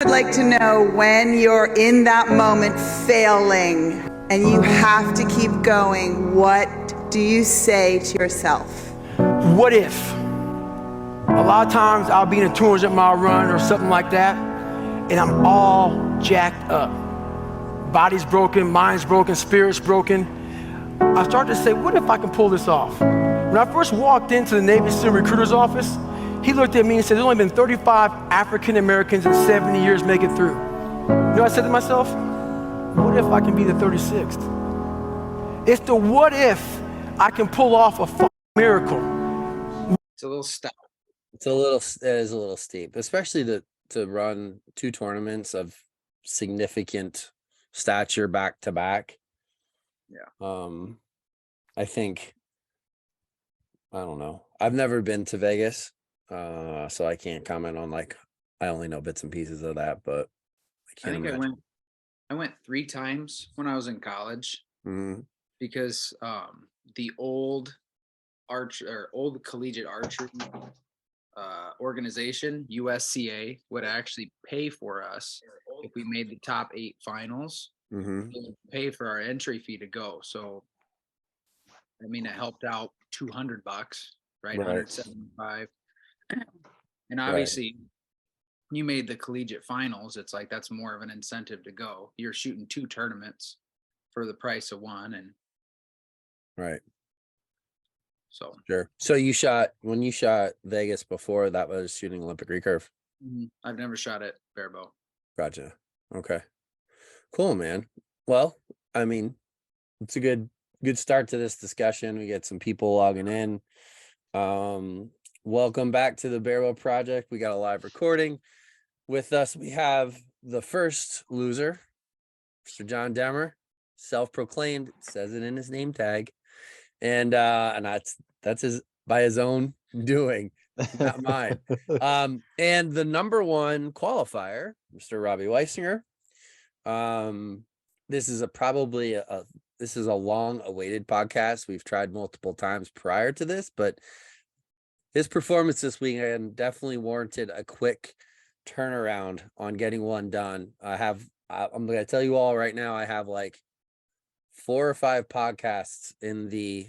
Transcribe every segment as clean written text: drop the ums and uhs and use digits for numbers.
I'd like to know when you're in that moment failing and you have to keep going, what do you say to yourself? What if? A lot of times I'll be in a 200-mile run or something like that, and I'm all jacked up. Body's broken, mind's broken, spirit's broken. I start to say, what if I can pull this off? When I first walked into the Navy SEAL recruiter's office, he looked at me and said, there's only been 35 African Americans in 70 years make it through. You know what I said to myself? What if I can be the 36th? It's the what if I can pull off a fucking miracle. It's a little stout. It is a little steep, especially to run 2 tournaments of significant stature back to back. Yeah. I think, I don't know. I've never been to Vegas, so I can't comment on, like, I only know bits and pieces of that, but I think I went 3 times when I was in college because the old collegiate archery organization, USCA, would actually pay for us if we made the top 8 finals. They would pay for our entry fee to go. So, I mean, it helped out $200, right? 175. And obviously, you made the collegiate finals. It's like that's more of an incentive to go. You're shooting 2 tournaments for the price of 1, and right. So Sure. So when you shot Vegas before, that was shooting Olympic recurve. I've never shot at Barebow. Gotcha. Okay. Cool, man. Well, I mean, it's a good start to this discussion. We get some people logging in. Welcome back to the Barebow Project. We got a live recording. With us, we have the first loser, Mr. John Demmer, self-proclaimed, says it in his name tag. And that's his by his own doing, not mine. And the number 1 qualifier, Mr. Robbie Weissinger. This is a long awaited podcast. We've tried multiple times prior to this, but his performance this weekend definitely warranted a quick turnaround on getting one done. I'm going to tell you all right now, I have like 4 or 5 podcasts in the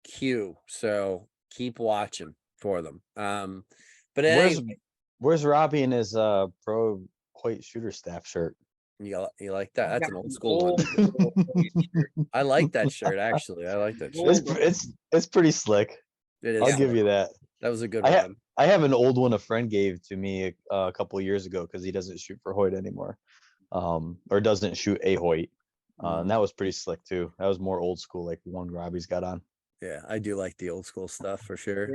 queue, so keep watching for them. But anyway, where's Robbie in his pro white shooter staff shirt? You like that? That's an old school one. I like that shirt, actually. I like that shirt. It's pretty slick. It is. I'll give you that. That was a good one. I have an old one a friend gave to me a couple of years ago because he doesn't shoot for Hoyt anymore, or doesn't shoot a Hoyt. And that was pretty slick too. That was more old school, like the one Robbie's got on. Yeah, I do like the old school stuff for sure.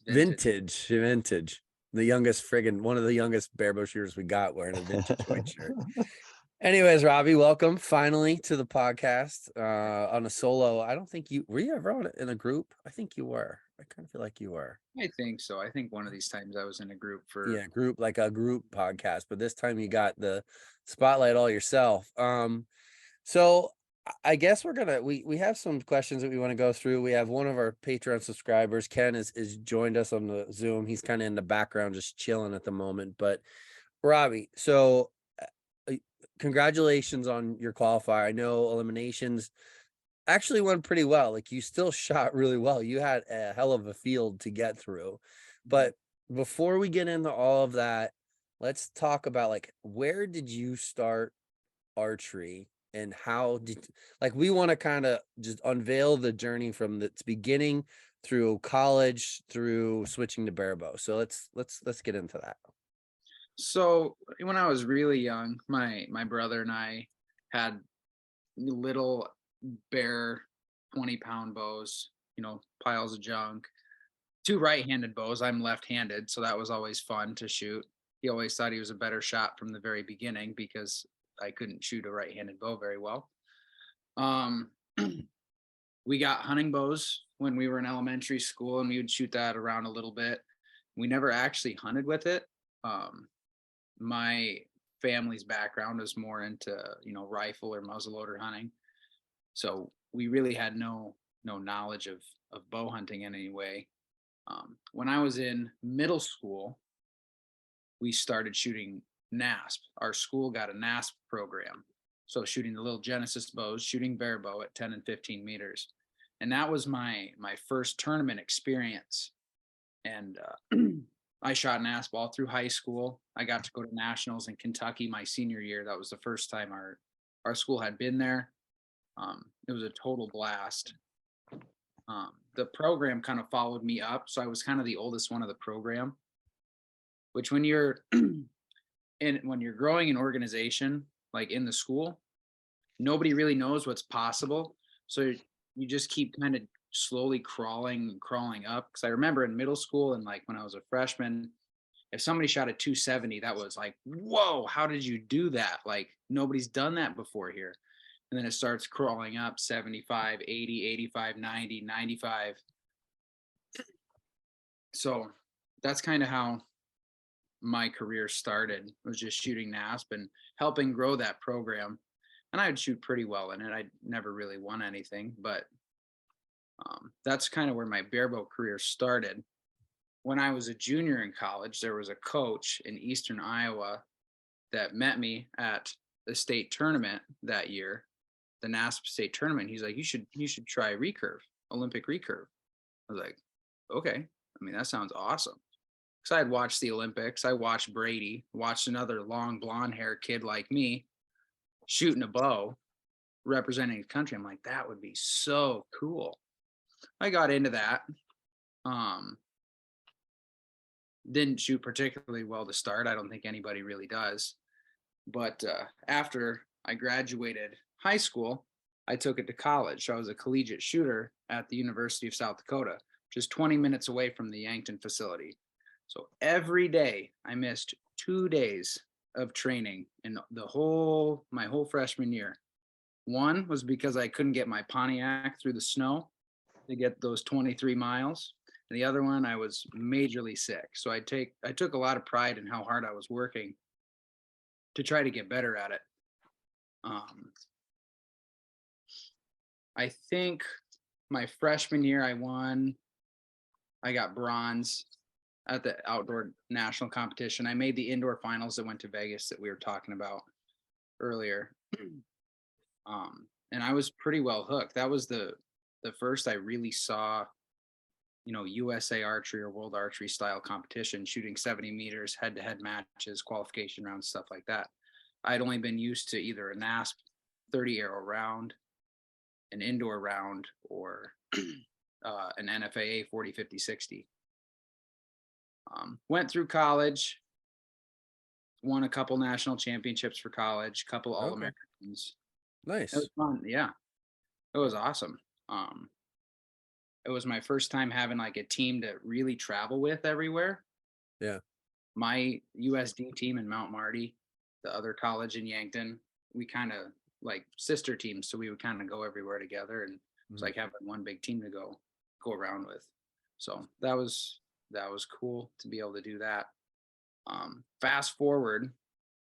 Vintage. Vintage. One of the youngest Barebow shooters we got wearing a vintage white shirt. Anyways, Robbie, welcome finally to the podcast on a solo. I don't think were you ever on it in a group? I think you were. I kind of feel like you were. I think so. I think one of these times I was in a group like a group podcast, but this time you got the spotlight all yourself. So I guess we have some questions that we want to go through. We have one of our Patreon subscribers, Ken, is joined us on the Zoom. He's kind of in the background, just chilling at the moment. But Robbie, so congratulations on your qualifier. I know eliminations actually went pretty well. Like, you still shot really well. You had a hell of a field to get through. But before we get into all of that, let's talk about, like, where did you start archery and how did, like, we want to kind of just unveil the journey from its beginning through college through switching to Barebow. So let's get into that. So when I was really young, my brother and I had little bare 20-pound bows, piles of junk, 2 right-handed bows. I'm left-handed, so that was always fun to shoot. He always thought he was a better shot from the very beginning because I couldn't shoot a right-handed bow very well. We got hunting bows when we were in elementary school, and we would shoot that around a little bit. We never actually hunted with it. My family's background was more into, rifle or muzzleloader hunting. So we really had no knowledge of bow hunting in any way. When I was in middle school, we started shooting NASP. Our school got a NASP program. So shooting the little Genesis bows, shooting Barebow at 10 and 15 meters. And that was my first tournament experience. And I shot NASP all through high school. I got to go to nationals in Kentucky my senior year. That was the first time our school had been there. It was a total blast. The program kind of followed me up. So I was kind of the oldest one of the program, which when you're when you're growing an organization, like in the school, nobody really knows what's possible. So you just keep kind of slowly crawling up. Because I remember in middle school and like when I was a freshman, if somebody shot a 270, that was like, whoa, how did you do that? Like nobody's done that before here. And then it starts crawling up 75, 80, 85, 90, 95. So that's kind of how my career started. It was just shooting NASP and helping grow that program. And I would shoot pretty well in it. I never really won anything, but that's kind of where my barebow career started. When I was a junior in college, there was a coach in Eastern Iowa that met me at the state tournament that year, the NASP state tournament. He's like, you should try recurve, Olympic recurve. I was like, okay. I mean, that sounds awesome. Because I had watched the Olympics. I watched Brady, watched another long blonde hair kid like me shooting a bow, representing his country. I'm like, that would be so cool. I got into that. Didn't shoot particularly well to start. I don't think anybody really does. But after I graduated high school, I took it to college. So I was a collegiate shooter at the University of South Dakota, just 20 minutes away from the Yankton facility. So every day I missed 2 days of training in my whole freshman year. One was because I couldn't get my Pontiac through the snow to get those 23 miles. And the other one, I was majorly sick. So I took a lot of pride in how hard I was working to try to get better at it. I think my freshman year I got bronze at the outdoor national competition. I made the indoor finals that went to Vegas that we were talking about earlier. And I was pretty well hooked. That was the first I really saw, USA Archery or World Archery style competition, shooting 70 meters, head-to-head matches, qualification rounds, stuff like that. I'd only been used to either a NASP 30 arrow round, an indoor round, or an NFAA 40, 50, 60. Went through college, won a couple national championships for college, couple All-Americans. Nice. It was fun. Yeah, it was awesome. It was my first time having like a team to really travel with everywhere. Yeah. My USD team in Mount Marty, the other college in Yankton, we kind of like sister teams. So we would kind of go everywhere together, and it was like having one big team to go around with. So that was cool to be able to do that. Fast forward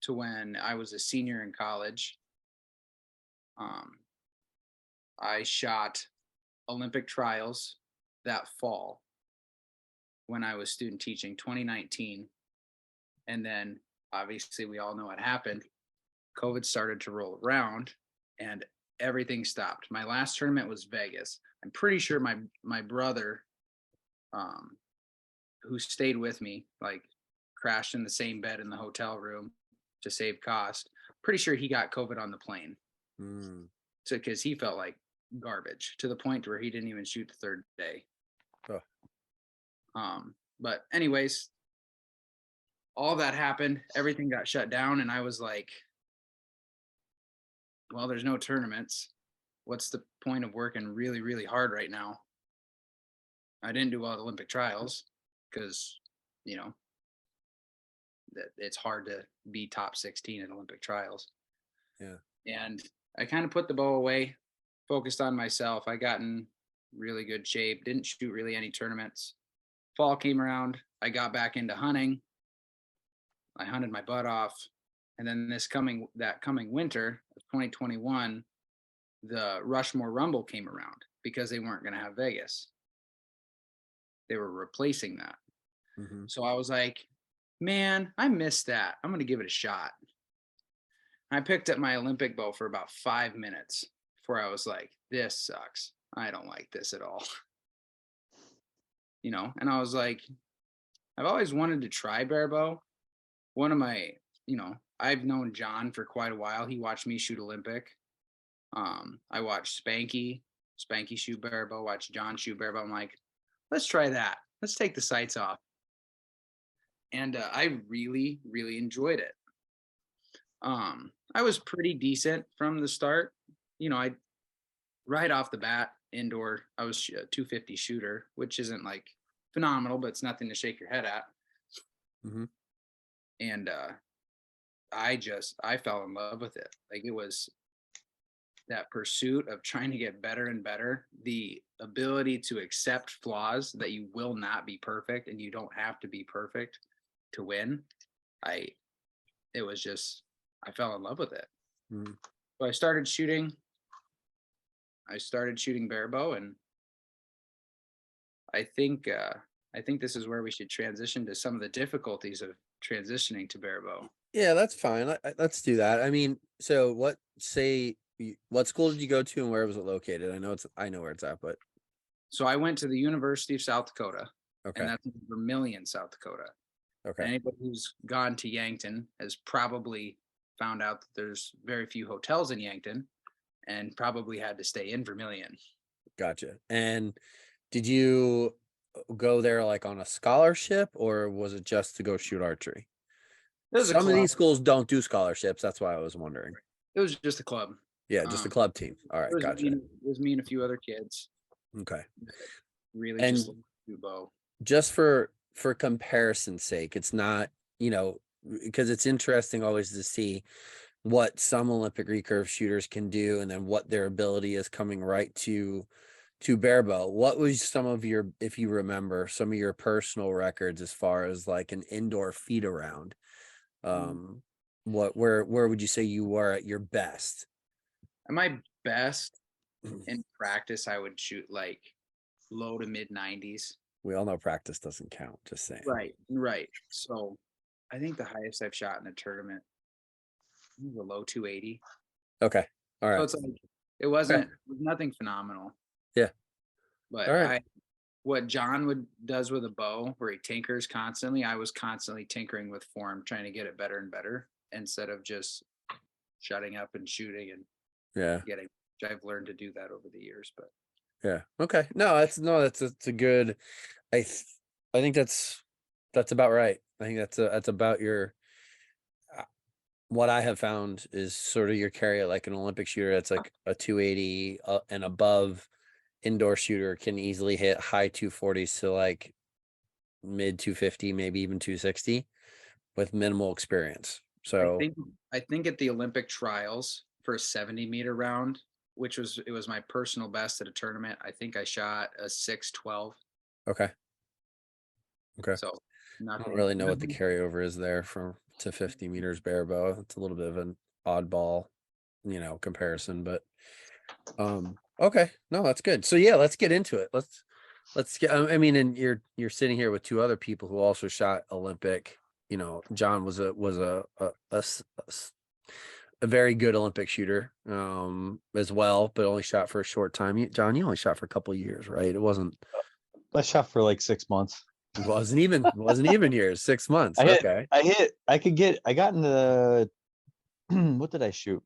to when I was a senior in college. I shot Olympic trials that fall when I was student teaching, 2019. And then obviously we all know what happened. COVID started to roll around and everything stopped. My last tournament was Vegas. I'm pretty sure my brother, who stayed with me, like crashed in the same bed in the hotel room to save cost. Pretty sure he got COVID on the plane. So because he felt like garbage to the point where he didn't even shoot the third day. But anyways, all that happened, everything got shut down, and I was like, well, there's no tournaments. What's the point of working really, really hard right now? I didn't do well at Olympic trials because, it's hard to be top 16 at Olympic trials. Yeah. And I kind of put the bow away, focused on myself. I got in really good shape, didn't shoot really any tournaments. Fall came around, I got back into hunting. I hunted my butt off. And then that coming winter of 2021, the Rushmore Rumble came around because they weren't going to have Vegas. They were replacing that. So I was like, man, I missed that. I'm going to give it a shot. I picked up my Olympic bow for about 5 minutes before I was like, this sucks. I don't like this at all. And I was like, I've always wanted to try barebow. One of my, I've known John for quite a while. He watched me shoot Olympic. I watched Spanky shoot barebow, watched John shoot barebow. I'm like, let's try that. Let's take the sights off. And I really, really enjoyed it. I was pretty decent from the start. I right off the bat indoor, I was a 250 shooter, which isn't like phenomenal, but it's nothing to shake your head at. Mm-hmm. And I fell in love with it. Like, it was that pursuit of trying to get better and better, the ability to accept flaws, that you will not be perfect and you don't have to be perfect to win. I fell in love with it. Mm. So I started shooting barebow, and I think this is where we should transition to some of the difficulties of transitioning to barebow. Yeah, that's fine. Let's do that. I mean, so what school did you go to and where was it located? I know where it's at, but. So I went to the University of South Dakota. Okay. And that's in Vermillion, South Dakota. Okay. Anybody who's gone to Yankton has probably found out that there's very few hotels in Yankton, and probably had to stay in Vermillion. Gotcha. And did you go there like on a scholarship, or was it just to go shoot archery? Some of these schools don't do scholarships. That's why I was wondering. It was just a club. Yeah, just a club team. All right, gotcha. It was me and a few other kids. Okay. Really, and just shoot bow. Just for comparison's sake, it's not, because it's interesting always to see what some Olympic recurve shooters can do, and then what their ability is coming right to barebow. What was some of your, if you remember, some of your personal records as far as like an indoor FITA round? Where would you say you were at your best? At my best in practice, I would shoot like low to mid 90s. We all know practice doesn't count, just saying. Right. So I think the highest I've shot in a tournament was a low 280. Okay. All right. So it's like, it was nothing phenomenal. Yeah. But all right. What John does with a bow, where he tinkers constantly, I was constantly tinkering with form, trying to get it better and better, instead of just shutting up and shooting and getting. I've learned to do that over the years, but yeah. Okay. No, that's a good. I think that's about right. I think that's about your. What I have found is sort of your carry, like an Olympic shooter. That's like a 280 and above. Indoor shooter can easily hit high 240s to like mid 250, maybe even 260, with minimal experience. So I think at the Olympic trials for a 70-meter round, it was my personal best at a tournament, I think I shot a 612. Okay. So I don't really know what the carryover is there to 50 meters barebow. It's a little bit of an oddball, comparison, but okay, no, that's good. So yeah, let's get into it. Let's get. I mean, and you're sitting here with two other people who also shot Olympic. John was a very good Olympic shooter as well, but only shot for a short time. John, you only shot for a couple of years, right? It wasn't. I shot for like 6 months. It wasn't even years. 6 months. I got into what did I shoot?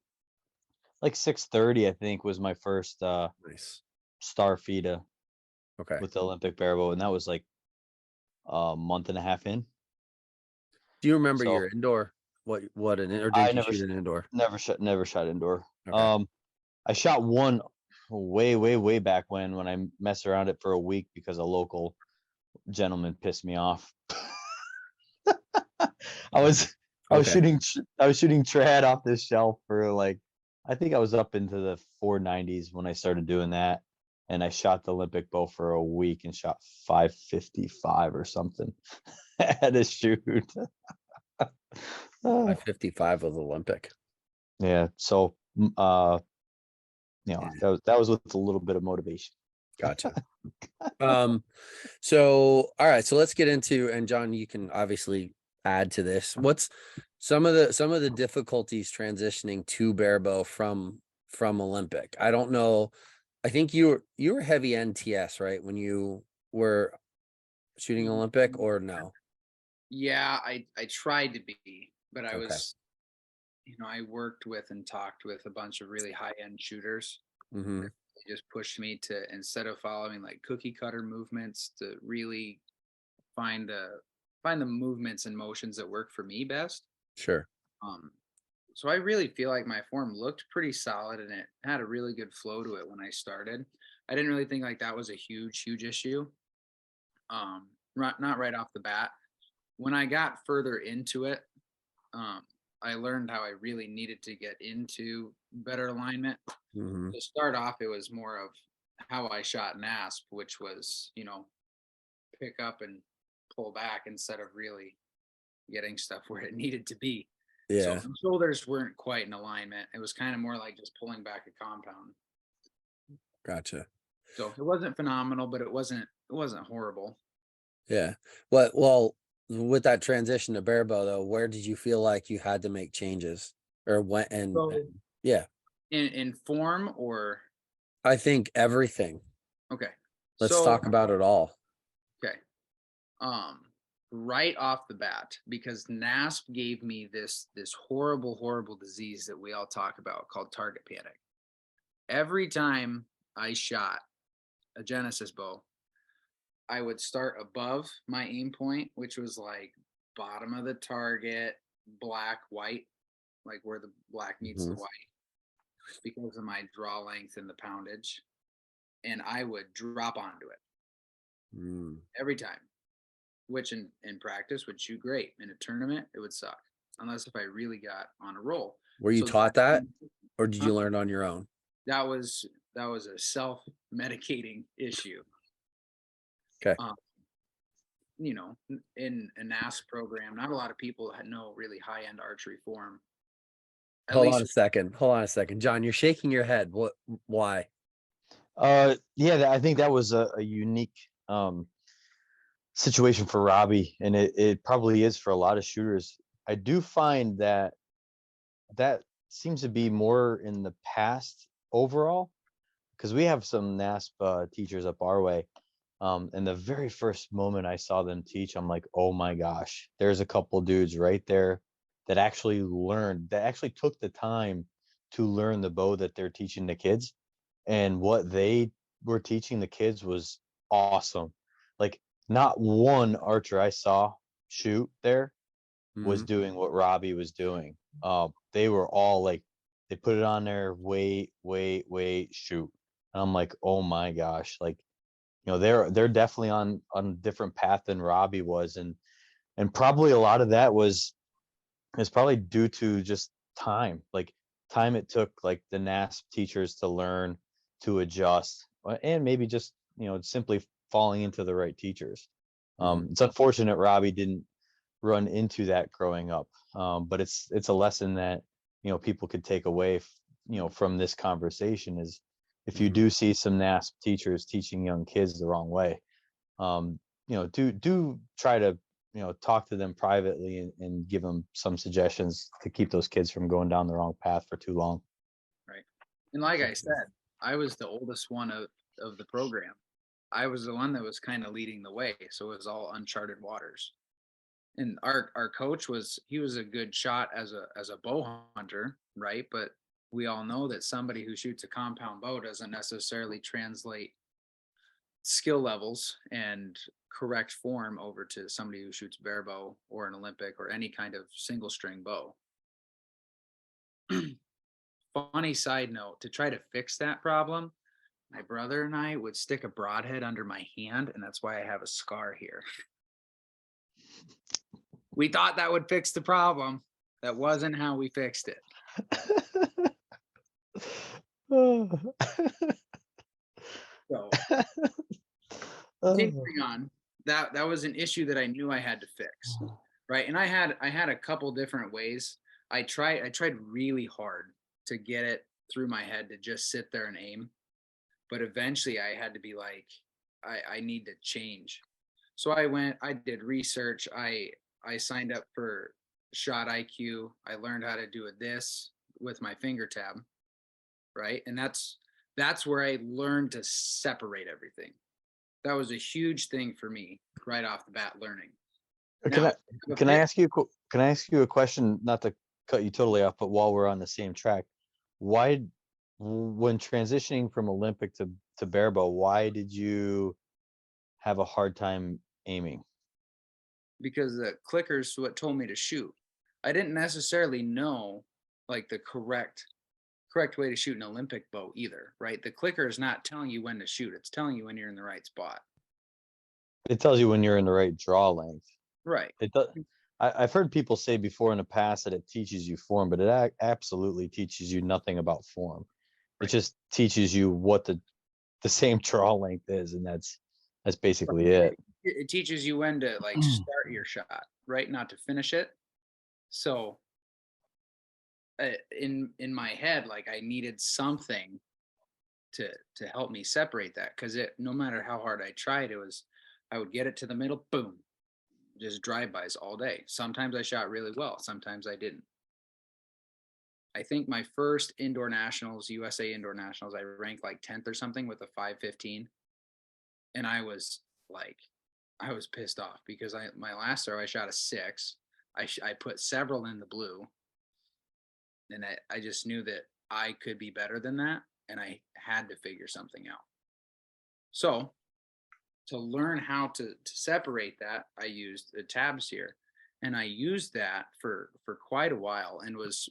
Like 630, I think, was my first nice star FITA. Okay. With the Olympic barebow, and that was like a month and a half in. Do you remember your indoor? What an or did you shoot an indoor? Never shot indoor. Okay. I shot one way back when I messed around it for a week because a local gentleman pissed me off. I was shooting trad off this shelf for like, I think I was up into the 490s when I started doing that, and I shot the Olympic bow for a week and shot 555 or something at a shoot. 555 was Olympic. Yeah, so that was with a little bit of motivation. Gotcha. So all right, so let's get into, and John, you can obviously add to this. What's some of the difficulties transitioning to Barebow from Olympic? I don't know. I think you were heavy NTS, right, when you were shooting Olympic, or no? Yeah, I tried to be, but I Okay. was, I worked with and talked with a bunch of really high end shooters. Mm-hmm. They just pushed me to, instead of following like cookie cutter movements, to really find the movements and motions that work for me best. Sure. Um, so I really feel like my form looked pretty solid and it had a really good flow to it when I started. I didn't really think like that was a huge issue. Not right off the bat. When I got further into it, um, I learned how I really needed to get into better alignment. Mm-hmm. To start off, it was more of how I shot NASP, which was, pick up and pull back instead of really getting stuff where it needed to be. So Yeah. my shoulders weren't quite in alignment. It was kind of more like just pulling back a compound. Gotcha. So it wasn't phenomenal, but it wasn't horrible. Yeah. Well, with that transition to Barebow though, where did you feel like you had to make changes, or when? So Yeah, in form, or I think everything. okay. Let's So talk about it all. okay. Right off the bat, because NASP gave me this horrible disease that we all talk about called target panic. Every time I shot a Genesis bow, I would start above my aim point, which was like bottom of the target, black, white, like where the black meets the Mhm. white, because of my draw length and the poundage. And I would drop onto it Mm. every time, which in practice would shoot great. In a tournament, it would suck, unless if I really got on a roll. Were you So taught that, or did uh, you learn on your own? that was a self-medicating issue. Okay. In a NAS program, not a lot of people know really high-end archery form. At Hold least on a second. Hold on a second, John. You're shaking your head. What? Why? Yeah, I think that was a unique situation for Robbie, and it probably is for a lot of shooters. I do find that seems to be more in the past overall, because we have some NASP teachers up our way. And the very first moment I saw them teach, I'm like, oh my gosh, there's a couple dudes right there that actually took the time to learn the bow that they're teaching the kids. And what they were teaching the kids was awesome. Like, not one archer I saw shoot there was Mhm. doing what Robbie was doing. They were all like, they put it on there, wait, shoot. And I'm like, oh my gosh, like, they're definitely on a different path than Robbie was, and probably a lot of that is probably due to just time it took like the NASP teachers to learn, to adjust, and maybe just simply falling into the right teachers. Mhm. It's unfortunate Robbie didn't run into that growing up, but it's a lesson that people could take away from this conversation, is if you Mhm. do see some NASP teachers teaching young kids the wrong way, do try to talk to them privately, and give them some suggestions to keep those kids from going down the wrong path for too long. right. And like I said, I was the oldest one of the program. I was the one that was kind of leading the way, so it was all uncharted waters. And our coach was a good shot as a bow hunter, right? But we all know that somebody who shoots a compound bow doesn't necessarily translate skill levels and correct form over to somebody who shoots barebow or an Olympic or any kind of single string bow. Funny side note, to try to fix that problem, my brother and I would stick a broadhead under my hand, and that's why I have a scar here. We thought that would fix the problem. That wasn't how we fixed it. So continuing on, that was an issue that I knew I had to fix, right? And I had a couple different ways. I tried really hard to get it through my head to just sit there and aim, but eventually I had to be like, I need to change. So I did research. I I signed up for Shot IQ. I learned how to do this with my finger tab, right? And that's where I learned to separate everything. That was a huge thing for me right off the bat, learning. Can Now, I can I ask you can I ask you a question? Not to cut you totally off, but while we're on the same track, why, when transitioning from Olympic to Barebow, why did you have a hard time aiming? because the clicker's what told me to shoot. I didn't necessarily know like the correct way to shoot an Olympic bow either, right? The clicker is not telling you when to shoot. It's telling you when you're in the right spot. It tells you when you're in the right draw length. Right. It does. I've heard people say before in the past that it teaches you form, but it absolutely teaches you nothing about form. It Right. just teaches you what the same draw length is, and that's basically it. It teaches you when to like start your shot, right? Not to finish it. So in my head, like I needed something to help me separate that, because it, no matter how hard I tried, I would get it to the middle, boom, just drive-bys all day. Sometimes I shot really well, sometimes I didn't. I think my first indoor nationals, USA indoor nationals, I ranked like 10th or something with a 5.15, and I was pissed off because my last throw I shot a 6. I put several in the blue, and I just knew that I could be better than that, and I had to figure something out. So to learn how to separate that, I used the tabs here, and I used that for quite a while and was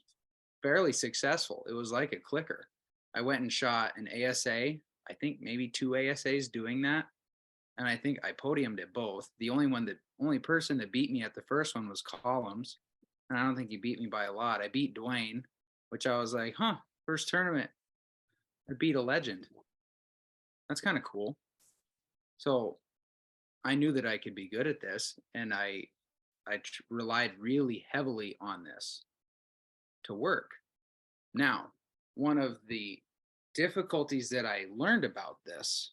fairly successful. It was like a clicker. I went and shot an ASA, I think maybe 2 ASAs doing that, and I think I podiumed at both. The only person that beat me at the first one was Columns, and I don't think he beat me by a lot. I beat Dwayne, which I was like, first tournament, I beat a legend. That's kind of cool. So I knew that I could be good at this, and I relied really heavily on this to work. Now, one of the difficulties that I learned about this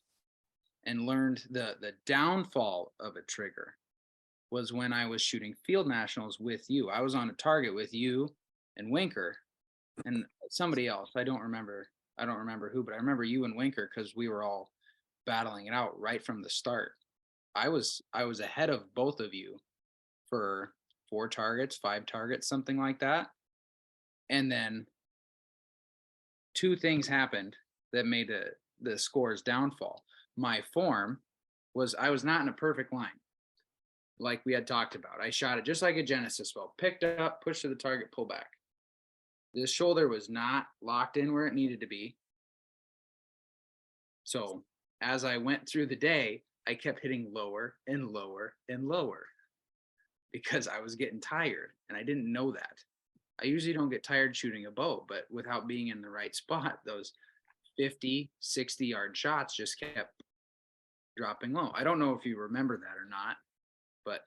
and learned the downfall of a trigger was when I was shooting field nationals with you. I was on a target with you and Winker and somebody else. I don't remember who, but I remember you and Winker because we were all battling it out right from the start. I was ahead of both of you for 4 targets, 5 targets, something like that. And then 2 things happened that made the scores downfall. My form was, I was not in a perfect line like we had talked about. I shot it just like a Genesis bow, picked up, pushed to the target, pull back. This shoulder was not locked in where it needed to be. So as I went through the day, I kept hitting lower and lower and lower because I was getting tired, and I didn't know that. I usually don't get tired shooting a bow, but without being in the right spot, those 50, 60-yard shots just kept dropping low. I don't know if you remember that or not, but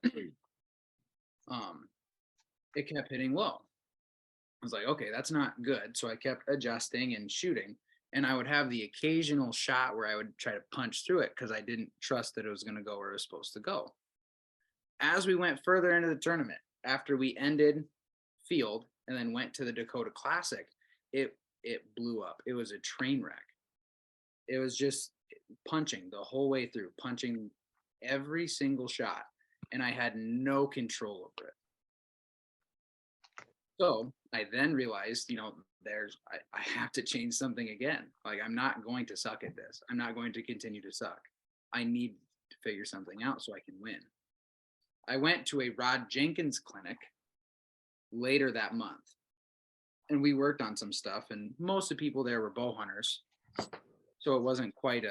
it kept hitting low. I was like, okay, that's not good. So I kept adjusting and shooting, and I would have the occasional shot where I would try to punch through it because I didn't trust that it was going to go where it was supposed to go. As we went further into the tournament, after we ended field and then went to the Dakota Classic, it blew up. It was a train wreck. It was just punching the whole way through, punching every single shot, and I had no control over it. So I then realized, I have to change something again. Like, I'm not going to suck at this. I'm not going to continue to suck. I need to figure something out so I can win. I went to a Rod Jenkins clinic later that month, and we worked on some stuff, and most of the people there were bow hunters. So it wasn't quite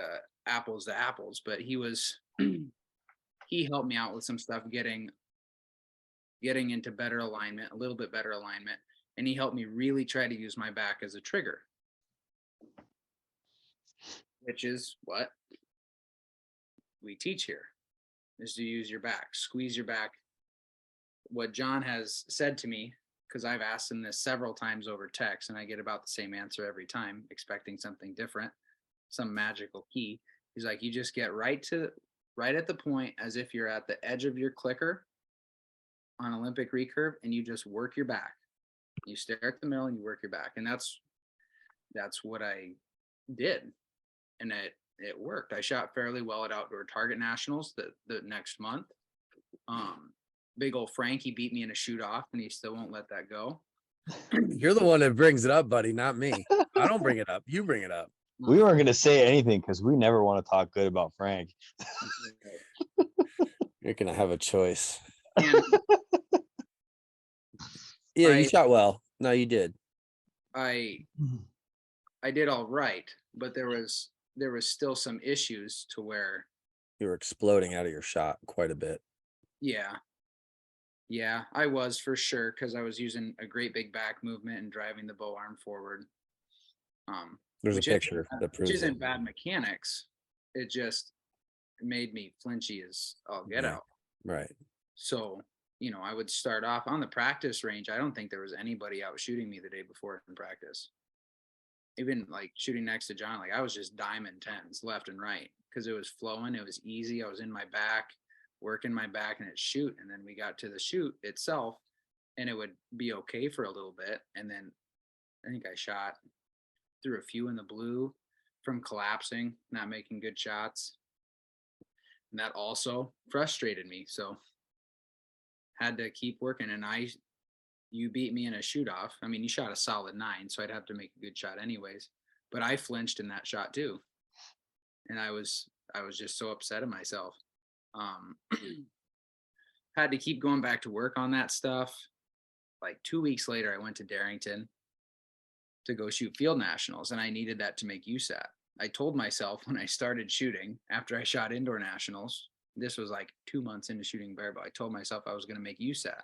apples to apples, but he helped me out with some stuff, getting into better alignment, a little bit better alignment. And he helped me really try to use my back as a trigger, which is what we teach here, is to use your back, squeeze your back. What John has said to me, because I've asked him this several times over text, and I get about the same answer every time, expecting something different, some magical key. He's like, you just get right at the point as if you're at the edge of your clicker, on Olympic recurve and you just work your back. You stare at the middle and you work your back. And that's what I did. And it worked. I shot fairly well at outdoor target nationals the next month. Big old Frank, he beat me in a shoot off and he still won't let that go. You're the one that brings it up, buddy, not me. I don't bring it up. You bring it up. We weren't going to say anything because we never want to talk good about Frank. You're going to have a choice. And Yeah, you shot well. No, you did. I did all right, but there was still some issues to where You were exploding out of your shot quite a bit. Yeah, I was for sure because I was using a great big back movement and driving the bow arm forward. There's a Which picture that proves which isn't it. bad mechanics. It just made me flinchy as all get Yeah. out. Right. So, I would start off on the practice range. I don't think there was anybody out shooting me the day before in practice. Even like shooting next to John, like I was just diamond tens left and right because it was flowing. It was easy. I was in my back, working my back and it shoot. And then we got to the shoot itself and it would be okay for a little bit. And then I think I shot through a few in the blue from collapsing, not making good shots. And that also frustrated me. So had to keep working. And you beat me in a shoot off. I mean, you shot a solid 9, so I'd have to make a good shot anyways. But I flinched in that shot too. And I was just so upset at myself. Had to keep going back to work on that stuff. Like 2 weeks later, I went to Darrington to go shoot field nationals, and I needed that to make USAT. I told myself when I started shooting after I shot indoor nationals, this was like 2 months into shooting Barebow, I told myself I was going to make USAT.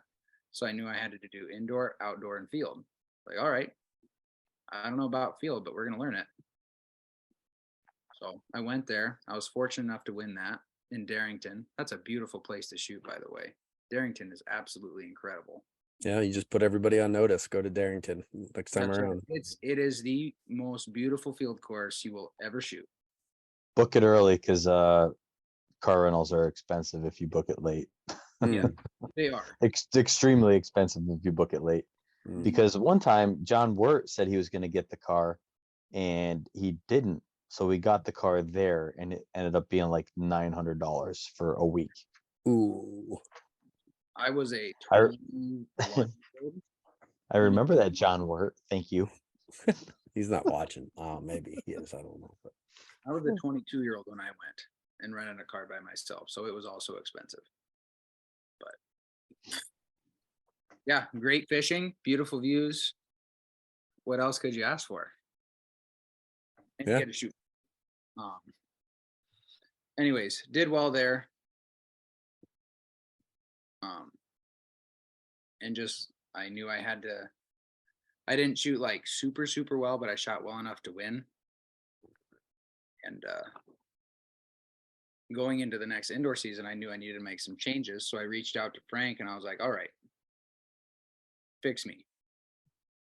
So I knew I had to do indoor, outdoor, and field. Like, all right, I don't know about field, but we're going to learn it. So I went there. I was fortunate enough to win that in Darrington. That's a beautiful place to shoot, by the way. Darrington is absolutely incredible. Yeah, you just put everybody on notice. Go to Darrington next time That's around. right. It is the most beautiful field course you will ever shoot. Book it early because car rentals are expensive if you book it late. Yeah, they are. Extremely expensive if you book it late. Mm. Because one time John Wirt said he was going to get the car and he didn't. So we got the car there and it ended up being like $900 for a week. Ooh. I was a I 21. I remember that, John Wirt. Thank you. He's not watching. Oh, maybe he is. I don't know. But I was a 22-year-old when I went and rented a car by myself, so it was also expensive. But yeah, great fishing, beautiful views. What else could you ask for? And Yeah. you get to shoot. Anyways, did well there. And just I knew I had to. I didn't shoot like super well, but I shot well enough to win. And going into the next indoor season, I knew I needed to make some changes. So I reached out to Frank and I was like, all right, fix me.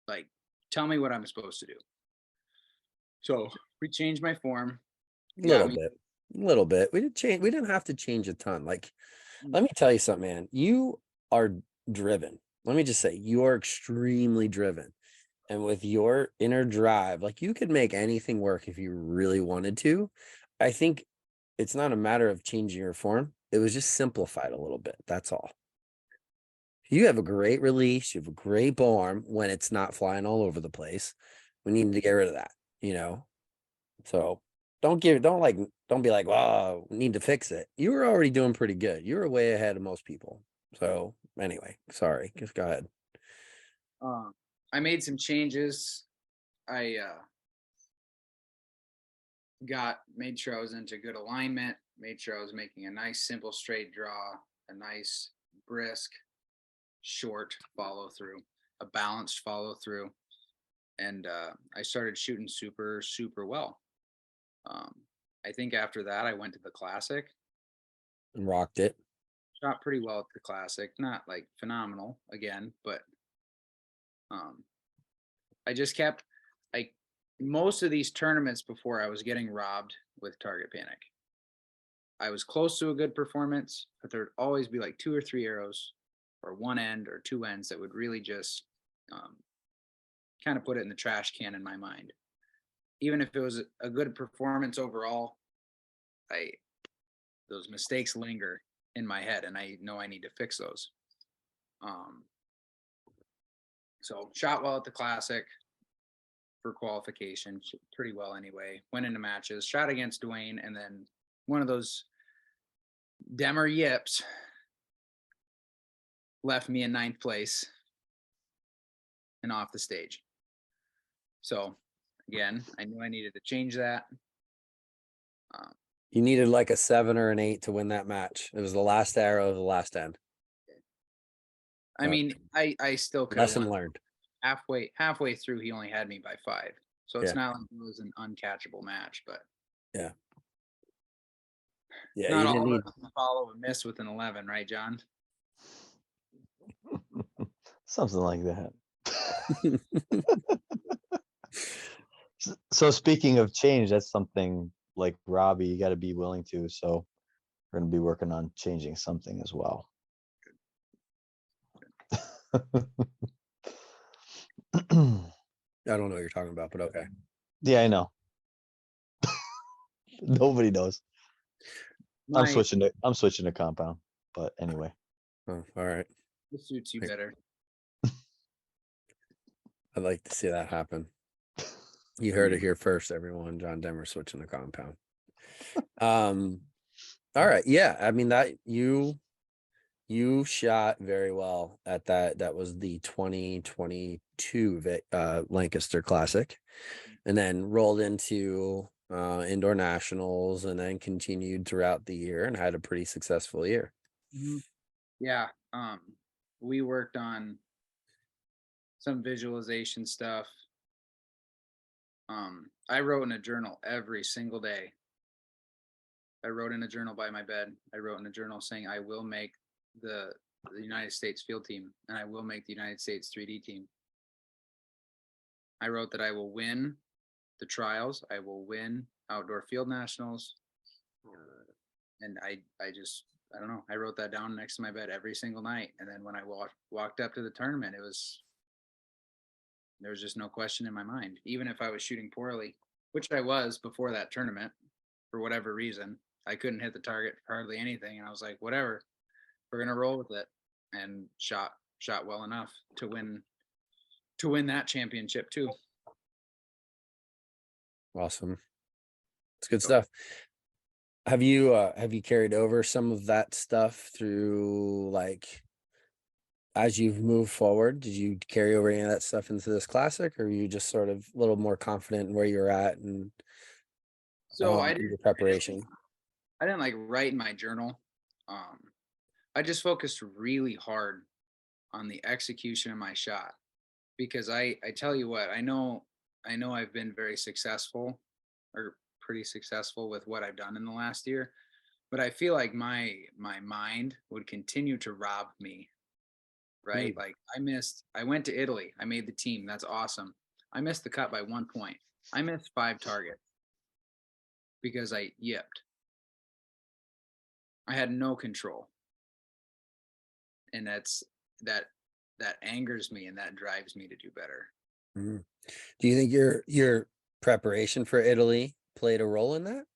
Like, tell me what I'm supposed to do. So we changed my form. a little bit. We didn't have to change a ton. Like, let me tell you something, man. You are driven. Let me just say, you are extremely driven. And with your inner drive, like you could make anything work if you really wanted to. I think it's not a matter of changing your form. It was just simplified a little bit. That's all. You have a great release. You have a great bow arm when it's not flying all over the place. We need to get rid of that, So don't be like, well, we need to fix it. You were already doing pretty good. You were way ahead of most people. So anyway, sorry. Just go ahead. I made some changes. I made sure I was into good alignment, made sure I was making a nice simple straight draw, a nice brisk short follow through, a balanced follow through. And I started shooting super well. I think after that I went to the Classic And rocked it. Shot pretty well at the Classic, not like phenomenal again, but I just kept like most of these tournaments before I was getting robbed with target panic. I was close to a good performance, but there'd always be like 2 or 3 arrows or one end or two ends that would really just kind of put it in the trash can in my mind. Even if it was a good performance overall, those mistakes linger in my head, and I know I need to fix those. So shot well at the Classic for qualification, pretty well anyway. Went into matches, shot against Dwayne, and then one of those Demmer yips left me in 9th place and off the stage. So again, I knew I needed to change that. You needed like a 7 or an 8 to win that match. It was the last arrow of the last end. I mean, I still could have Lesson learned. Halfway through, he only had me by 5. So it's Yeah. not like it was an uncatchable match, but Yeah, not you all didn't of need. us can follow a miss with an 11, right, John? Something like that. So speaking of change, that's something like Robbie, you got to be willing to. So we're going to be working on changing something as well. I don't know what you're talking about, but okay. Yeah, I know. Nobody knows. I'm switching to compound, but anyway. Oh, all right. It suits you better. I'd like to see that happen. You heard it here first, everyone. John Demmer switching to compound. All right. Yeah. I mean, that you shot very well at that. That was the 2022 Lancaster Classic, and then rolled into indoor nationals, and then continued throughout the year and had a pretty successful year. Mhm. Yeah. We worked on some visualization stuff. I wrote in a journal every single day. I wrote in a journal by my bed. I wrote in a journal saying I will make the United States field team, and I will make the United States 3D team. I wrote that I will win the trials. I will win outdoor field nationals. And I don't know. I wrote that down next to my bed every single night. And then when I walked up to the tournament, there was just no question in my mind. Even if I was shooting poorly, which I was before that tournament, for whatever reason, I couldn't hit the target for hardly anything. And I was like, whatever, we're going to roll with it. And shot well enough to win that championship too. Awesome. It's good stuff. Have you carried over some of that stuff through, like, as you've moved forward? Did you carry over any of that stuff into this Classic, or are you just sort of a little more confident in where you're at and So your preparation? I didn't like write in my journal. I just focused really hard on the execution of my shot, because I tell you what, I know I've been very successful, or pretty successful, with what I've done in the last year, but I feel like my mind would continue to rob me. Right? Like I went to Italy. I made the team. That's awesome. I missed the cut by 1 point. I missed 5 targets because I yipped. I had no control. And that angers me, and that drives me to do better. Mm. Do you think your preparation for Italy played a role in that?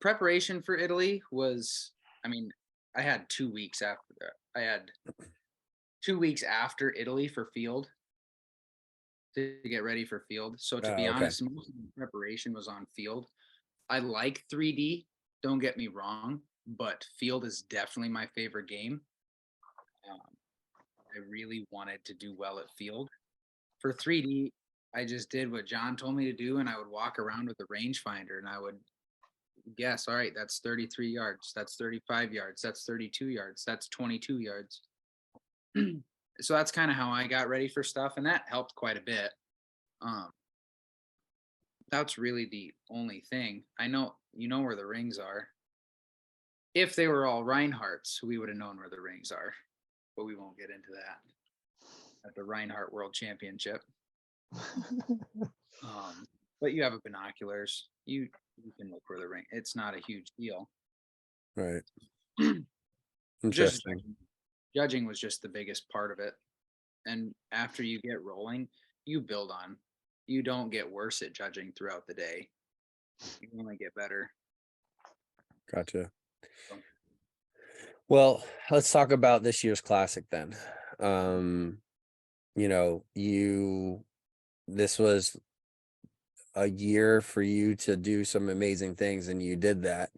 Preparation for Italy was, I mean, I had 2 weeks after that. I had 2 weeks after Italy for field to get ready for field. So to be honest, most of the preparation was on field. I like 3D, don't get me wrong, but field is definitely my favorite game. I really wanted to do well at field. For 3D, I just did what John told me to do, and I would walk around with a rangefinder, and I would guess, all right, that's 33 yards, that's 35 yards, that's 32 yards, that's 22 yards. So that's kind of how I got ready for stuff, and that helped quite a bit. That's really the only thing. I know you know where the rings are. If they were all Reinhardts, we would have known where the rings are, but we won't get into that at the Reinhardt World Championship. But you have a binoculars. You can look for the ring. It's not a huge deal. Right. Just Interesting. Judging was just the biggest part of it. And after you get rolling, you build on. You don't get worse at judging throughout the day. You only get better. Gotcha. So, Well, let's talk about this year's classic then. You know, this was a year for you to do some amazing things, and you did that.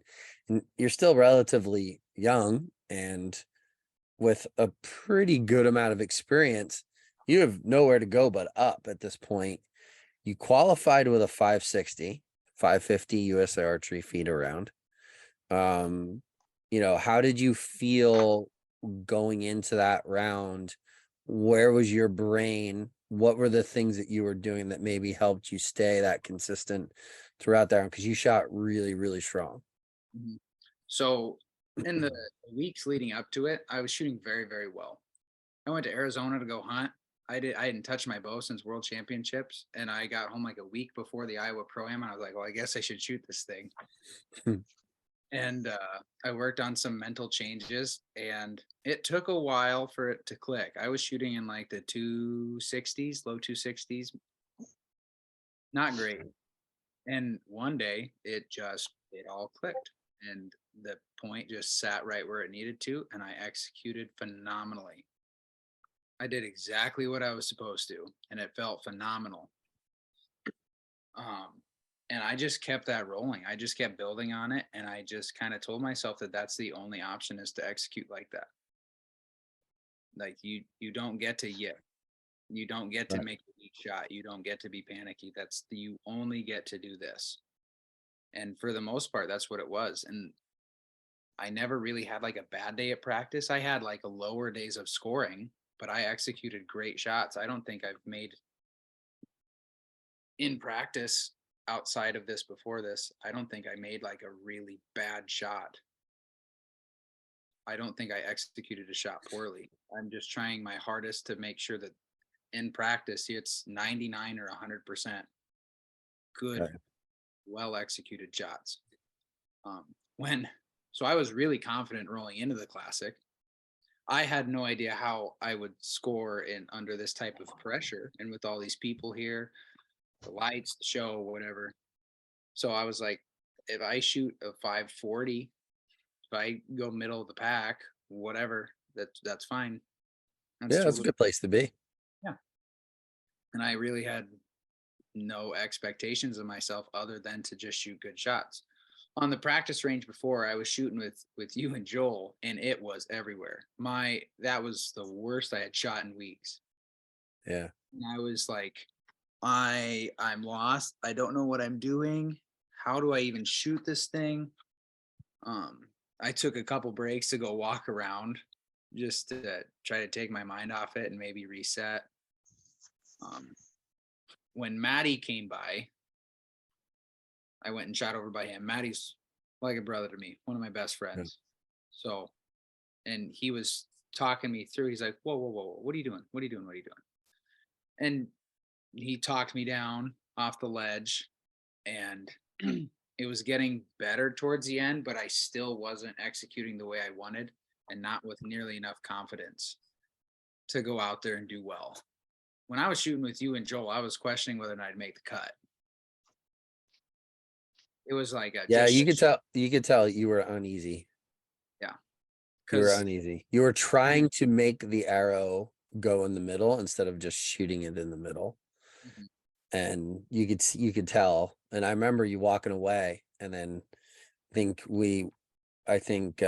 And you're still relatively young and with a pretty good amount of experience. You have nowhere to go but up at this point. You qualified with a 560, 550 USA Archery FITA round. You know, how did you feel going into that round? Where was your brain? What were the things that you were doing that maybe helped you stay that consistent throughout that round? Because you shot really, really strong. mhm. So in the weeks leading up to it, I was shooting very, very well. I went to Arizona to go hunt. I hadn't touched my bow since World Championships, and I got home like a week before the Iowa Pro-Am, and I was like, well, I guess I should shoot this thing. And I worked on some mental changes, and it took a while for it to click. I was shooting in like the 260s, low 260s. Not great. And one day it all clicked, and the point just sat right where it needed to, and I executed phenomenally. I did exactly what I was supposed to, and it felt phenomenal. And I just kept that rolling. I just kept building on it, and I just kind of told myself that that's the only option, is to execute like that. Like you don't get to yip. You don't get to make a weak shot. You don't get to be panicky. You only get to do this. And for the most part, that's what it was. And I never really had like a bad day at practice. I had like a lower days of scoring, but I executed great shots. I don't think I've made in practice outside of this before this. I don't think I made like a really bad shot. I don't think I executed a shot poorly. I'm just trying my hardest to make sure that in practice it's 99 or 100% good, Right. well executed shots. So I was really confident rolling into the classic. I had no idea how I would score in under this type of pressure and with all these people here, the lights, the show, whatever. So I was like, if I shoot a 540, if I go middle of the pack, whatever, that's fine. Yeah, that's a good place to be. Yeah. And I really had no expectations of myself other than to just shoot good shots. On the practice range before, I was shooting with you and Joel, and it was everywhere. That was the worst I had shot in weeks. Yeah. And I was like, I'm lost. I don't know what I'm doing. How do I even shoot this thing? I took a couple breaks to go walk around just to try to take my mind off it and maybe reset. When Maddie came by, I went and shot over by him. Maddie's like a brother to me, one of my best friends. Yeah. So, and he was talking me through. He's like, whoa, whoa, whoa, what are you doing? What are you doing? What are you doing? And he talked me down off the ledge, and it was getting better towards the end, but I still wasn't executing the way I wanted and not with nearly enough confidence to go out there and do well. When I was shooting with you and Joel, I was questioning whether or not I'd make the cut. It was like you could tell you were uneasy. Yeah. You were uneasy. You were trying to make the arrow go in the middle instead of just shooting it in the middle. Mm-hmm. And you could tell. And I remember you walking away, and then I think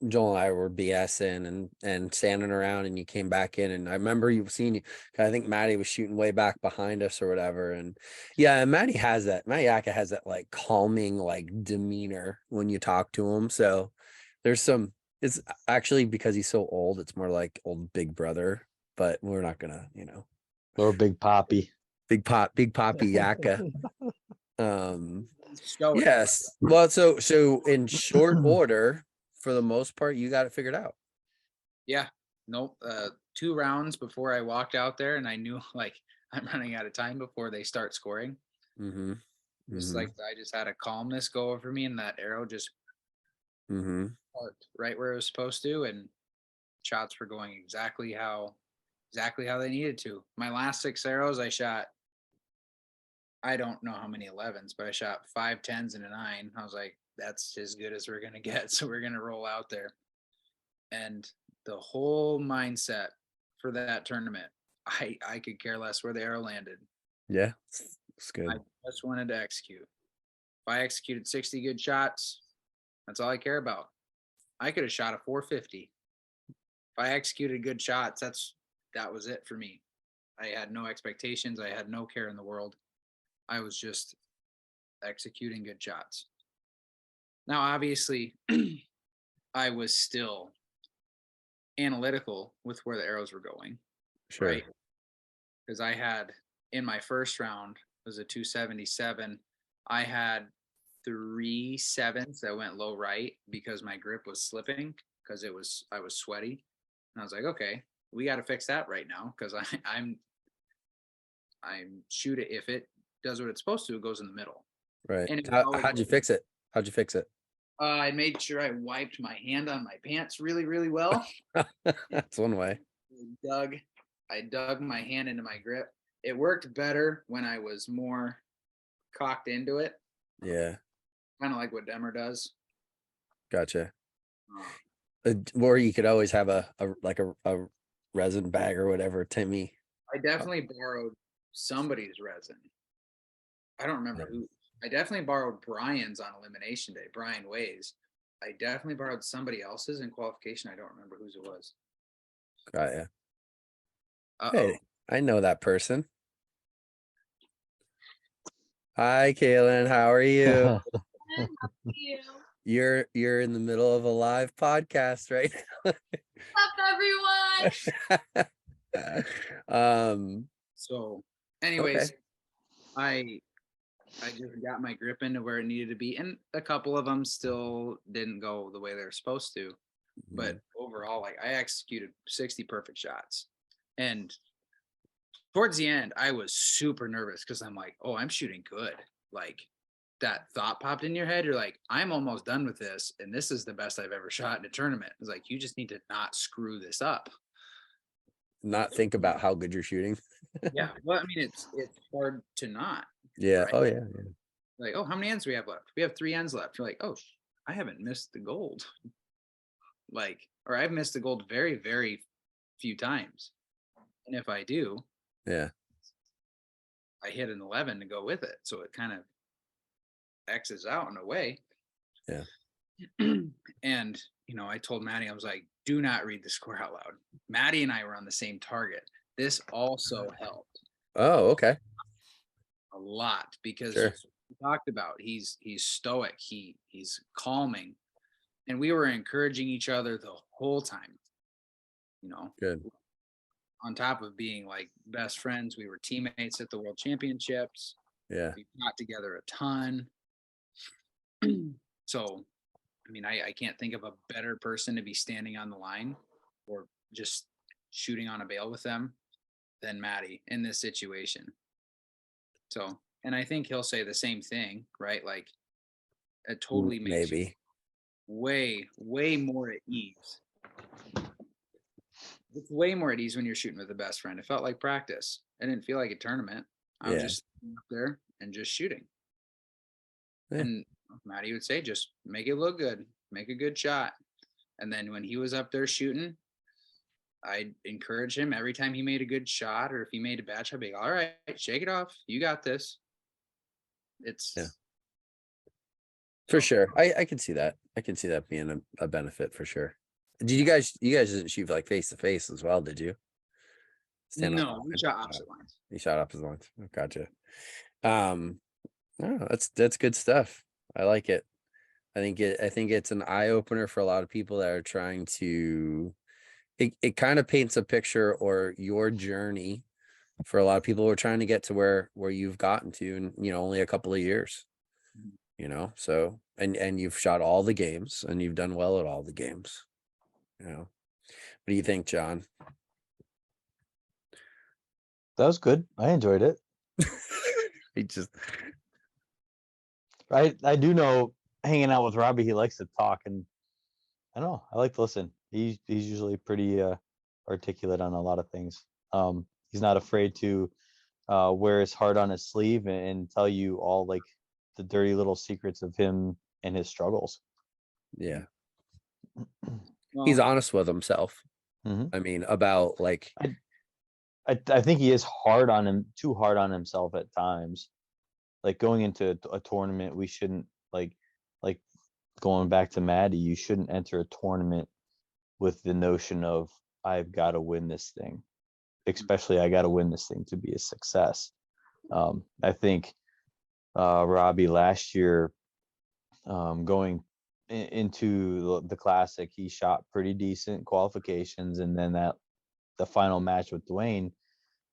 Joel and I were BSing and standing around, and you came back in, and I remember seeing you. I think Maddie was shooting way back behind us or whatever. And yeah, and Maddie Yaka has that like calming like demeanor when you talk to him. So there's it's actually because he's so old, it's more like old big brother, but we're not gonna, Or Big Poppy. Big Poppy Yaka. Yes. Well, so in short order, for the most part, you got it figured out. Yeah. Nope. 2 rounds before I walked out there, and I knew like I'm running out of time before they start scoring. Mm-hmm. Just like I just had a calmness go over me, and that arrow just parked right where it was supposed to, and shots were going exactly how they needed to. My last 6 arrows, I shot, I don't know how many 11s, but I shot 5 10s and a 9. I was like, that's as good as we're going to get. So we're going to roll out there. And the whole mindset for that tournament, I could care less where the arrow landed. Yeah, it's good. I just wanted to execute. If I executed 60 good shots, that's all I care about. I could have shot a 450. If I executed good shots, that was it for me. I had no expectations. I had no care in the world. I was just executing good shots. Now, obviously, I was still analytical with where the arrows were going. Sure. Right? Because I had, in my first round, it was a 277. I had 3 7s that went low right because my grip was slipping because I was sweaty. And I was like, okay, we got to fix that right now because I'm shoot it. If it does what it's supposed to, it goes in the middle. Right. And How'd you fix it? I made sure I wiped my hand on my pants really, really well. That's one way. I dug my hand into my grip. It worked better when I was more cocked into it. Yeah. Kind of like what Demmer does. Gotcha. Or you could always have a resin bag or whatever, Timmy. I definitely borrowed somebody's resin. I don't remember who. I definitely borrowed Brian's on elimination day. Brian Ways. I definitely borrowed somebody else's in qualification. I don't remember whose it was. Got ya. Uh-oh. Hey, I know that person. Hi, Kaylin. How are you? How are you? You're in the middle of a live podcast right What's up, everyone? So anyways, Okay. I just got my grip into where it needed to be, and a couple of them still didn't go the way they're supposed to. But overall, like, I executed 60 perfect shots. And towards the end, I was super nervous because I'm like, oh, I'm shooting good. Like, that thought popped in your head. You're like, I'm almost done with this, and this is the best I've ever shot in a tournament. It's like, you just need to not screw this up. Not think about how good you're shooting. Yeah. Well, I mean, it's hard to not. Yeah. Right? Oh, yeah. Like, oh, how many ends do we have left? We have 3 ends left. You're like, oh, I haven't missed the gold. Like, or I've missed the gold very, very few times. And if I do, Yeah. I hit an 11 to go with it. So it kind of X's out in a way. Yeah. And, I told Maddie, I was like, do not read the score out loud. Maddie and I were on the same target. This also helped Oh, okay. a lot because Sure. we talked about he's stoic, he's calming, and we were encouraging each other the whole time. Good. On top of being like best friends, we were teammates at the World Championships. Yeah. We got together a ton. So, I mean, I can't think of a better person to be standing on the line or just shooting on a bail with them than Maddie in this situation. So, and I think he'll say the same thing, right? Like, it totally makes you Maybe. way more at ease. It's way more at ease when you're shooting with a best friend. It felt like practice. I didn't feel like a tournament. I was just up there and just shooting. Yeah. And Maddie would say, just make it look good, make a good shot. And then when he was up there shooting, I'd encourage him every time he made a good shot, or if he made a bad shot, I'd be like, all right, shake it off. You got this. It's For sure. I can see that. I can see that being a benefit for sure. Did you guys didn't shoot like face to face as well, did you? No, we shot opposite lines. You shot opposite lines. Oh, gotcha. No, that's good stuff. I like it. I think it's an eye opener for a lot of people that are trying to it kind of paints a picture, or your journey for a lot of people who are trying to get to where you've gotten to in, only a couple of years. So and you've shot all the games and you've done well at all the games. What do you think, John? That was good. I enjoyed it. He just I do know, hanging out with Robbie, he likes to talk, and I don't know, I like to listen. He's usually pretty articulate on a lot of things. He's not afraid to wear his heart on his sleeve and tell you all like the dirty little secrets of him and his struggles. Yeah. Well, He's honest with himself. Mhm. I mean, about like, I think he is too hard on himself at times. Like going into a tournament, we shouldn't like going back to Maddie, you shouldn't enter a tournament with the notion of I've got to win this thing, especially I got to win this thing to be a success. I think Robbie last year, going into the classic, he shot pretty decent qualifications, and then the final match with Dwayne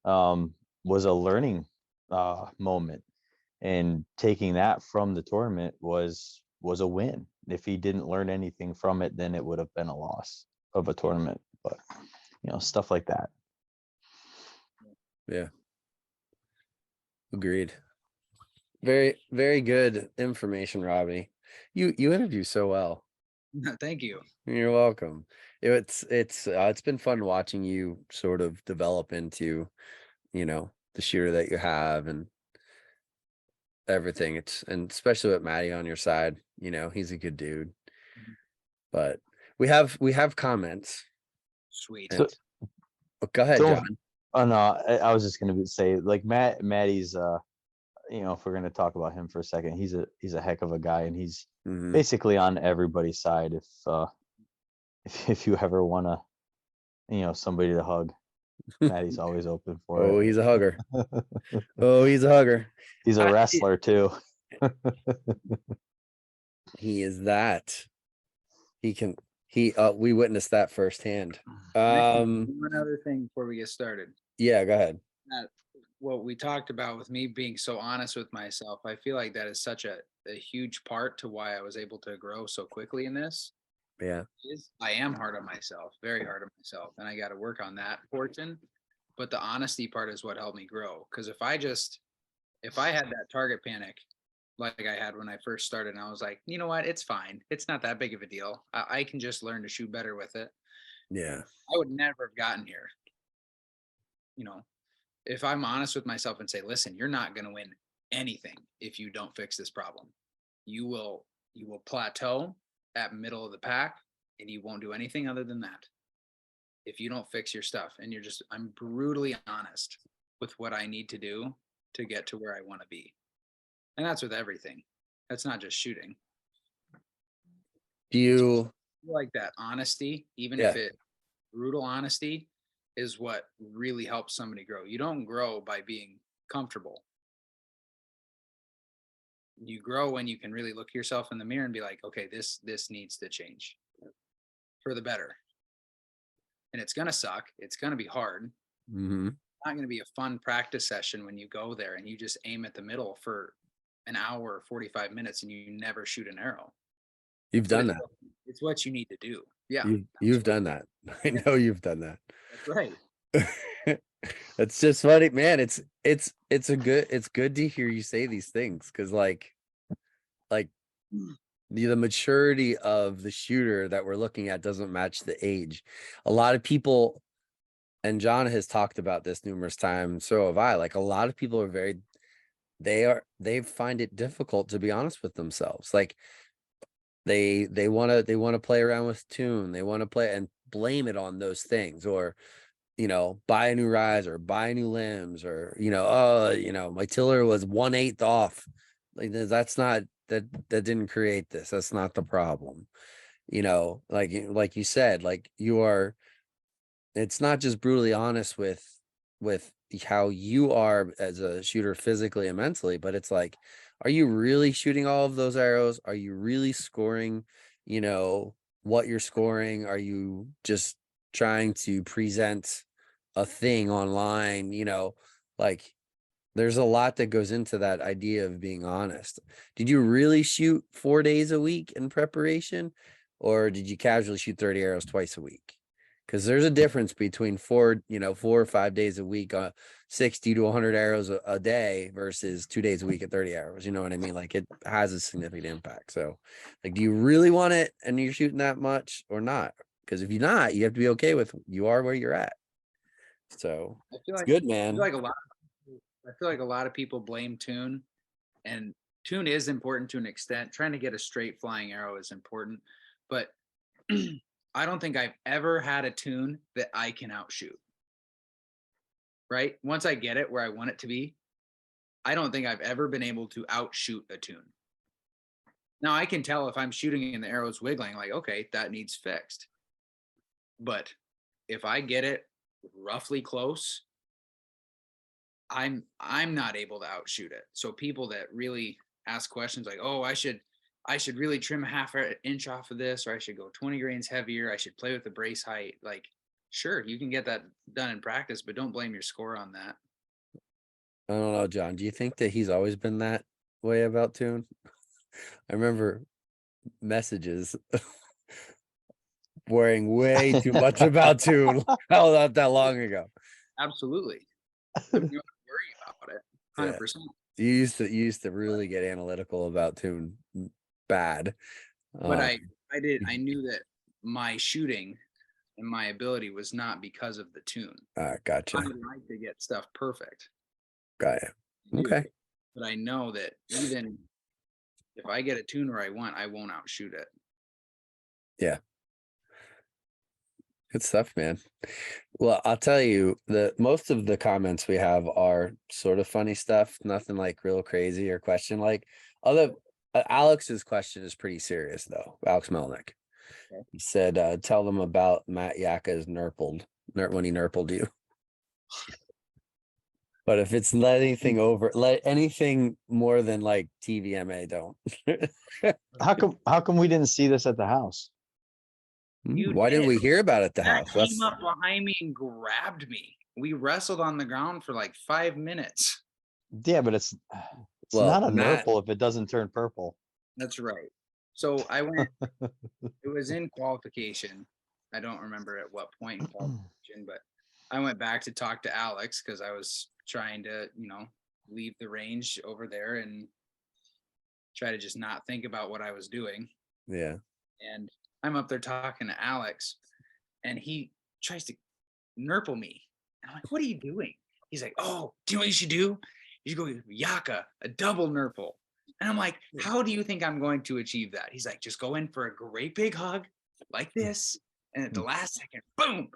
was a learning moment, and taking that from the tournament was a win. If he didn't learn anything from it, then it would have been a loss of a tournament. But stuff like that. yeah. Agreed. Very, very good information, Robbie. You interview so well. thank you. You're welcome. It's been fun watching you sort of develop into, the shooter that you have and everything. And especially with Matty on your side, he's a good dude. But we have comments. Sweet. So- Oh, go ahead, Don't- John. Oh no, I was just gonna say like Maddie's if we're gonna talk about him for a second, he's a heck of a guy, and he's Mhm. basically on everybody's side. If you ever wanna somebody to hug, Maddie's always open for Oh, it. he's a hugger. Oh, he's a hugger. He's a wrestler too. He is that. We witnessed that firsthand. One other thing before we get started. Yeah, go ahead. What we talked about with me being so honest with myself, I feel like that is such a huge part to why I was able to grow so quickly in this. Yeah. I am hard on myself, very hard on myself, and I got to work on that portion. But the honesty part is what helped me grow. Because if I had that target panic like I had when I first started, and I was like, you know what, it's fine. It's not that big of a deal. I can just learn to shoot better with it. Yeah. I would never have gotten here. If I'm honest with myself and say, listen, you're not going to win anything if you don't fix this problem. You will plateau at middle of the pack, and you won't do anything other than that if you don't fix your stuff. And I'm brutally honest with what I need to do to get to where I want to be. And that's with everything. That's not just shooting. Do you Like that honesty, even Yeah. if it brutal honesty, is what really helps somebody grow. You don't grow by being comfortable. You grow when you can really look yourself in the mirror and be like, okay, this needs to change for the better. And it's going to suck. It's going to be hard. Mhm. It's not going to be a fun practice session when you go there and you just aim at the middle for an hour, 45 minutes, and you never shoot an arrow. You've done that. It's what you need to do. Yeah. You've done that. I know you've done that. That's right. It's just funny, man. It's good to hear you say these things, because like the maturity of the shooter that we're looking at doesn't match the age. A lot of people, and John has talked about this numerous times, so have I. Like, a lot of people are they find it difficult to be honest with themselves. Like they want to play around with tune, they want to play and blame it on those things, or buy a new riser, buy new limbs, or my tiller was 1/8 off. Like, that's not that didn't create this. That's not the problem. Like you said, like it's not just brutally honest with how you are as a shooter physically and mentally, but it's like, are you really shooting all of those arrows? Are you really scoring, what you're scoring? Are you just trying to present a thing online? Like, there's a lot that goes into that idea of being honest. Did you really shoot 4 days a week in preparation, or did you casually shoot 30 arrows twice a week? Because there's a difference between 4 or 5 days a week, 60 to 100 arrows a day versus 2 days a week at 30 arrows. You know what I mean? Like, it has a significant impact. So, like, do you really want it and you're shooting that much or not? Because if you're not, you have to be okay with you are where you're at. So I feel it's like good, I man. feel like a lot of people blame tune, and tune is important to an extent. Trying to get a straight flying arrow is important, but I don't think I've ever had a tune that I can outshoot. Right? Once I get it where I want it to be, I don't think I've ever been able to outshoot a tune. Now I can tell if I'm shooting and the arrow's wiggling, like, okay, that needs fixed. But if I get it roughly close, I'm not able to outshoot it. So people that really ask questions like, oh, I should really trim a half an inch off of this, or I should go 20 grains heavier, I should play with the brace height. Like, sure, you can get that done in practice, but don't blame your score on that. I don't know, John. Do you think that he's always been that way about tune? I remember messages worrying way too much about tune. How not that long ago? Absolutely. I'm not worry about it. 100%. You used to really get analytical about tune bad. But I knew that my shooting and my ability was not because of the tune. Gotcha. I like to get stuff perfect. Got you. Okay. But I know that even if I get a tune where I won't outshoot it. Yeah. Good stuff, man. Well, I'll tell you, most of the comments we have are sort of funny stuff, nothing like real crazy or question like. Alex's question is pretty serious though. Alex Melnick. Okay. He said, tell them about Matt Yaka's when he nurpled you. But if it's anything more than like TVMA, don't. How come we didn't see this at the house? Why didn't we hear about it at the Matt house? came up behind me and grabbed me. We wrestled on the ground for like 5 minutes. Yeah, but it's not a nurple if it doesn't turn purple. That's right. So I went, it was in qualification. I don't remember at what point in qualification, but I went back to talk to Alex because I was trying to, leave the range over there and try to just not think about what I was doing. Yeah. And I'm up there talking to Alex and he tries to nurple me. And I'm like, what are you doing? He's like, oh, do you know what you should do? You should go with Yaka, a double nurple. And I'm like, how do you think I'm going to achieve that? He's like, just go in for a great big hug like this. And at the last second, boom.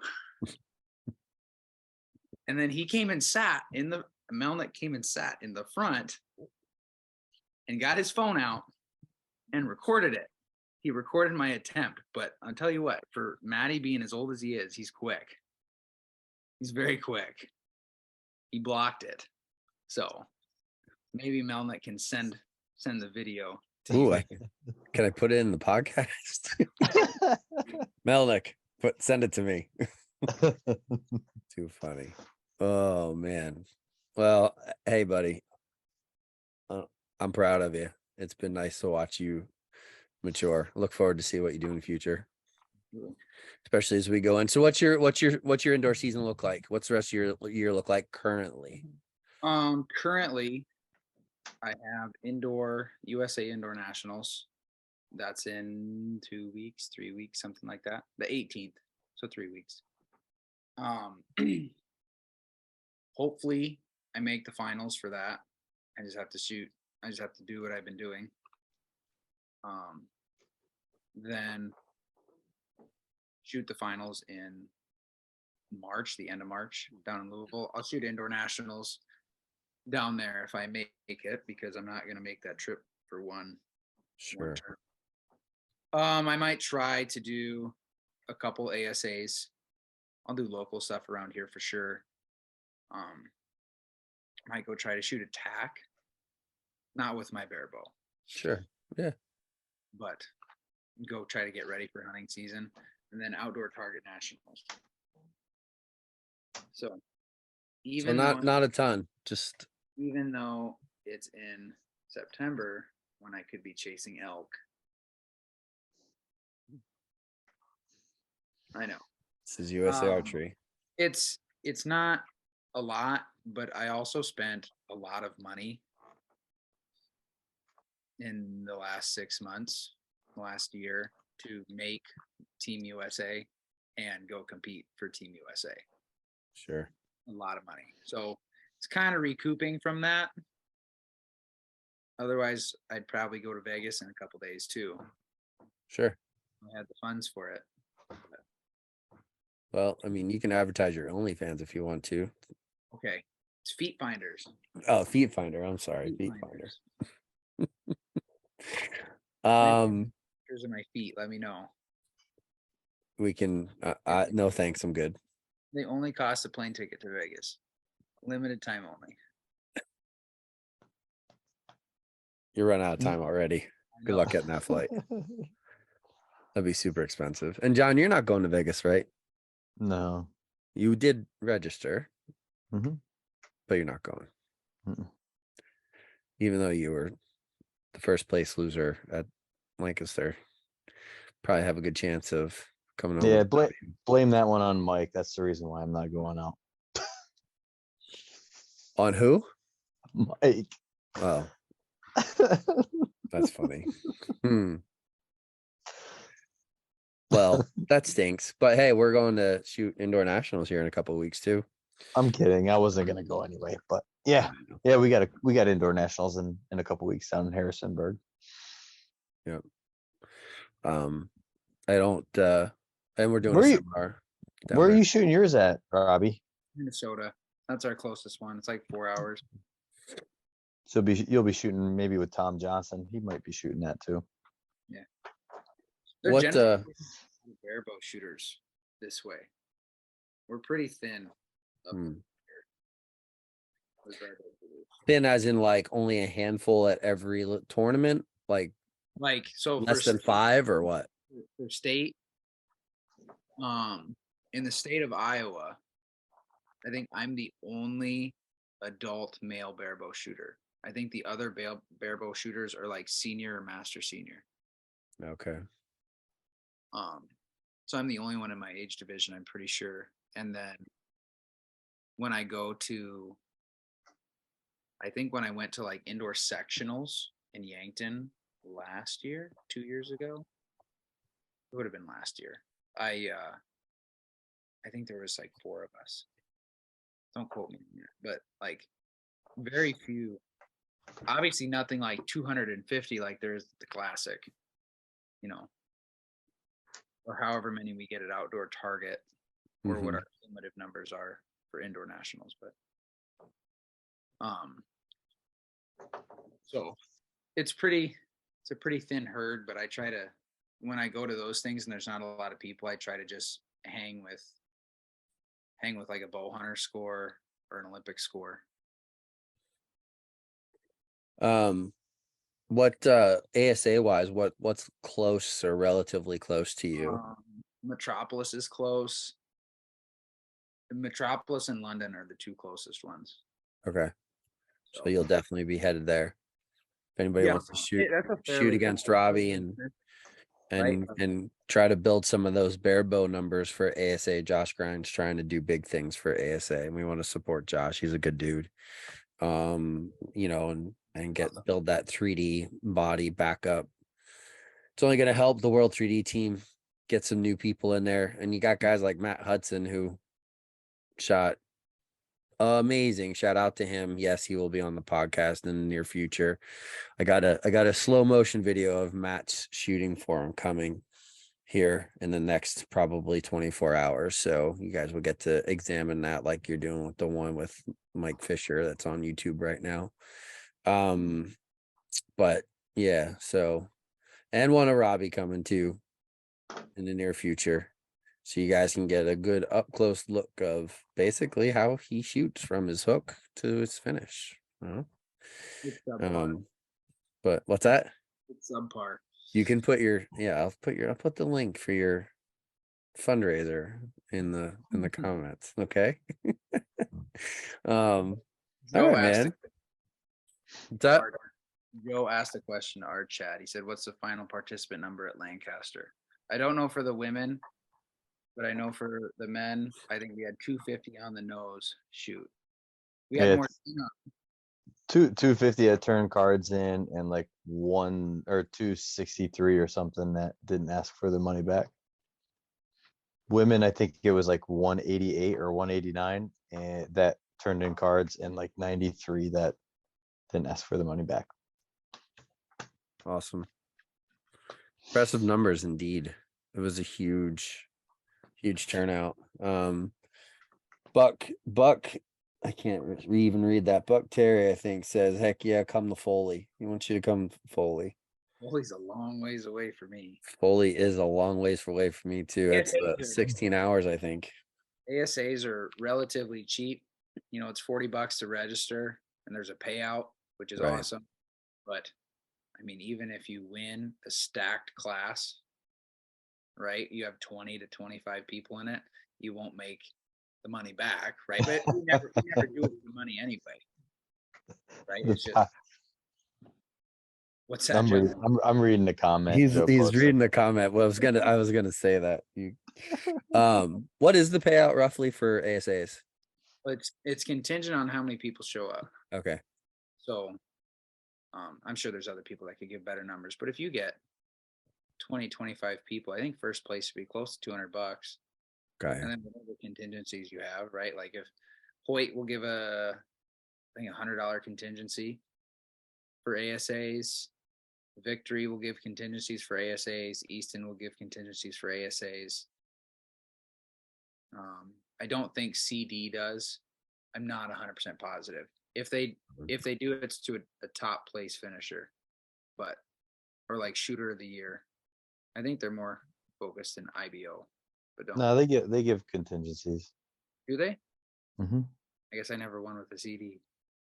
And then he came and sat Melnick came and sat in the front and got his phone out and recorded it. He recorded my attempt, but I'll tell you what, for Matty being as old as he is, he's quick. He's very quick. He blocked it. So maybe Melnick can send the video to you. Can I put it in the podcast? Melnick, send it to me. Too funny. Oh man. Well, hey buddy. I'm proud of you. It's been nice to watch you mature. Look forward to see what you do in the future. Especially as we go in. So what's your indoor season look like? What's the rest of your year look like currently? Currently I have USA Indoor Nationals. That's in 2 weeks, 3 weeks, something like that. The 18th. So 3 weeks. Hopefully I make the finals for that. I just have to shoot. I just have to do what I've been doing. Then shoot the finals in March, the end of March, down in Louisville. I'll shoot indoor nationals down there if I make it, because I'm not going to make that trip for one term. I might try to do a couple ASAs. I'll do local stuff around here for sure. Might go try to shoot a tack, not with my Barebow. Sure. Yeah. But go try to get ready for hunting season, and then outdoor target nationals. So not a ton, just even though it's in September when I could be chasing elk. I know. This is USA Archery. It's not a lot, but I also spent a lot of money in the last 6 months, last year, to make Team USA. and go compete for Team USA. Sure. A lot of money. So it's kind of recouping from that. Otherwise, I'd probably go to Vegas in a couple days too. Sure. I had the funds for it. Well, I mean, you can advertise your OnlyFans if you want to. Okay. It's Feet Finders. Oh, Feet Finder. I'm sorry. Feet Finder. Pictures of my feet. Let me know. We can, no, thanks. I'm good. They only cost a plane ticket to Vegas. Limited time only. You're running out of time already. Good luck getting that flight. That'd be super expensive. And John, you're not going to Vegas, right? No. You did register, Mm-hmm. but you're not going. Mm-mm. Even though you were the first place loser at Lancaster, probably have a good chance of coming over. Yeah, blame that one on Mike. That's the reason why I'm not going out. On who? Mike. Oh, that's funny. Well, that stinks. But hey, we're going to shoot indoor nationals here in a couple of weeks too. I'm kidding. I wasn't gonna go anyway, but yeah, we got indoor nationals in a couple weeks down in Harrisonburg. Yep. I don't. And we're doing Where a you- seminar. Where are you shooting yours at, Robbie? Minnesota. That's our closest one. It's like 4 hours. So you'll be shooting maybe with Tom Johnson. He might be shooting that too. Yeah. They're What? generally barebow shooters this way. We're pretty thin. Up here with barebow shooters. Thin as in like only a handful at every tournament, like So less than 5 or what? For state, in the state of Iowa, I think I'm the only adult male barebow shooter. I think the other barebow shooters are like senior or master senior. Okay. So I'm the only one in my age division, I'm pretty sure. And then when I go to, I think when I went to like indoor sectionals in Yankton last year, 2 years ago, it would have been last year. I think there was like 4 of us. Don't quote me here, but like very few. Obviously, nothing like 250 like there's the classic, or however many we get at outdoor target, or what our cumulative numbers are for indoor nationals. But so it's a pretty thin herd. But I try to, when I go to those things and there's not a lot of people, I try to just hang with like a bow hunter score or an Olympic score. What ASA wise, what's close or relatively close to you? Metropolis is close. Metropolis and London are the 2 closest ones. Okay. So you'll definitely be headed there. If anybody wants to shoot against Robbie and try to build some of those barebow numbers for ASA. Josh Grind's trying to do big things for ASA, and we want to support Josh. He's a good dude. And build that 3D body back up. It's only going to help the World 3D team get some new people in there. And you got guys like Matt Hudson who shot amazing. Shout out to him. Yes, he will be on the podcast in the near future. I got a slow motion video of Matt's shooting for him coming here in the next probably 24 hours. So you guys will get to examine that like you're doing with the one with Mike Fisher that's on YouTube right now. But yeah, so, and one of Robbie coming too in the near future. So you guys can get a good up close look of basically how he shoots from his hook to his finish. But what's that? It's subpar. You can put I'll put the link for your fundraiser in the comments. Okay. All right, man. Joe asked a question to our chat. He said, "What's the final participant number at Lancaster?" I don't know for the women, but I know for the men, I think we had 250 on the nose shoot. We had more. 250 that turned cards in, and like 1 or 263 or something that didn't ask for the money back. Women, I think it was like 188 or 189, and that turned in cards, and like 93 that didn't ask for the money back. Awesome. Impressive numbers indeed. It was a huge turnout. Buck, I can't even read that. Buck Terry, I think, says, heck yeah, come to Foley. He wants you to come Foley. Foley's a long ways away for me. Foley is a long ways away for me too. It's ASAs are- 16 hours, I think. ASAs are relatively cheap. You know, it's $40 to register and there's a payout, which is Right. awesome. But I mean, even if you win a stacked class, right? You have 20 to 25 people in it, you won't make the money back, right? But we never do it for money anyway. Right? It's just what's that? Jeff? I'm reading the comment. He's Joe posted. reading the comment. Well, I was gonna say that. What is the payout roughly for ASAs? It's contingent on how many people show up. Okay. So I'm sure there's other people that could give better numbers, but if you get 20, 25 people, I think first place would be close to $200. Okay. And then whatever contingencies you have, right? Like if Hoyt will give I think $100 contingency for ASAs. Victory will give contingencies for ASAs. Easton will give contingencies for ASAs. I don't think CD does. I'm not 100% positive. If they do, it's to a top place finisher, or like shooter of the year. I think they're more focused in IBO, but don't. No, they give contingencies. Do they? Mm-hmm. I guess I never won with a CD.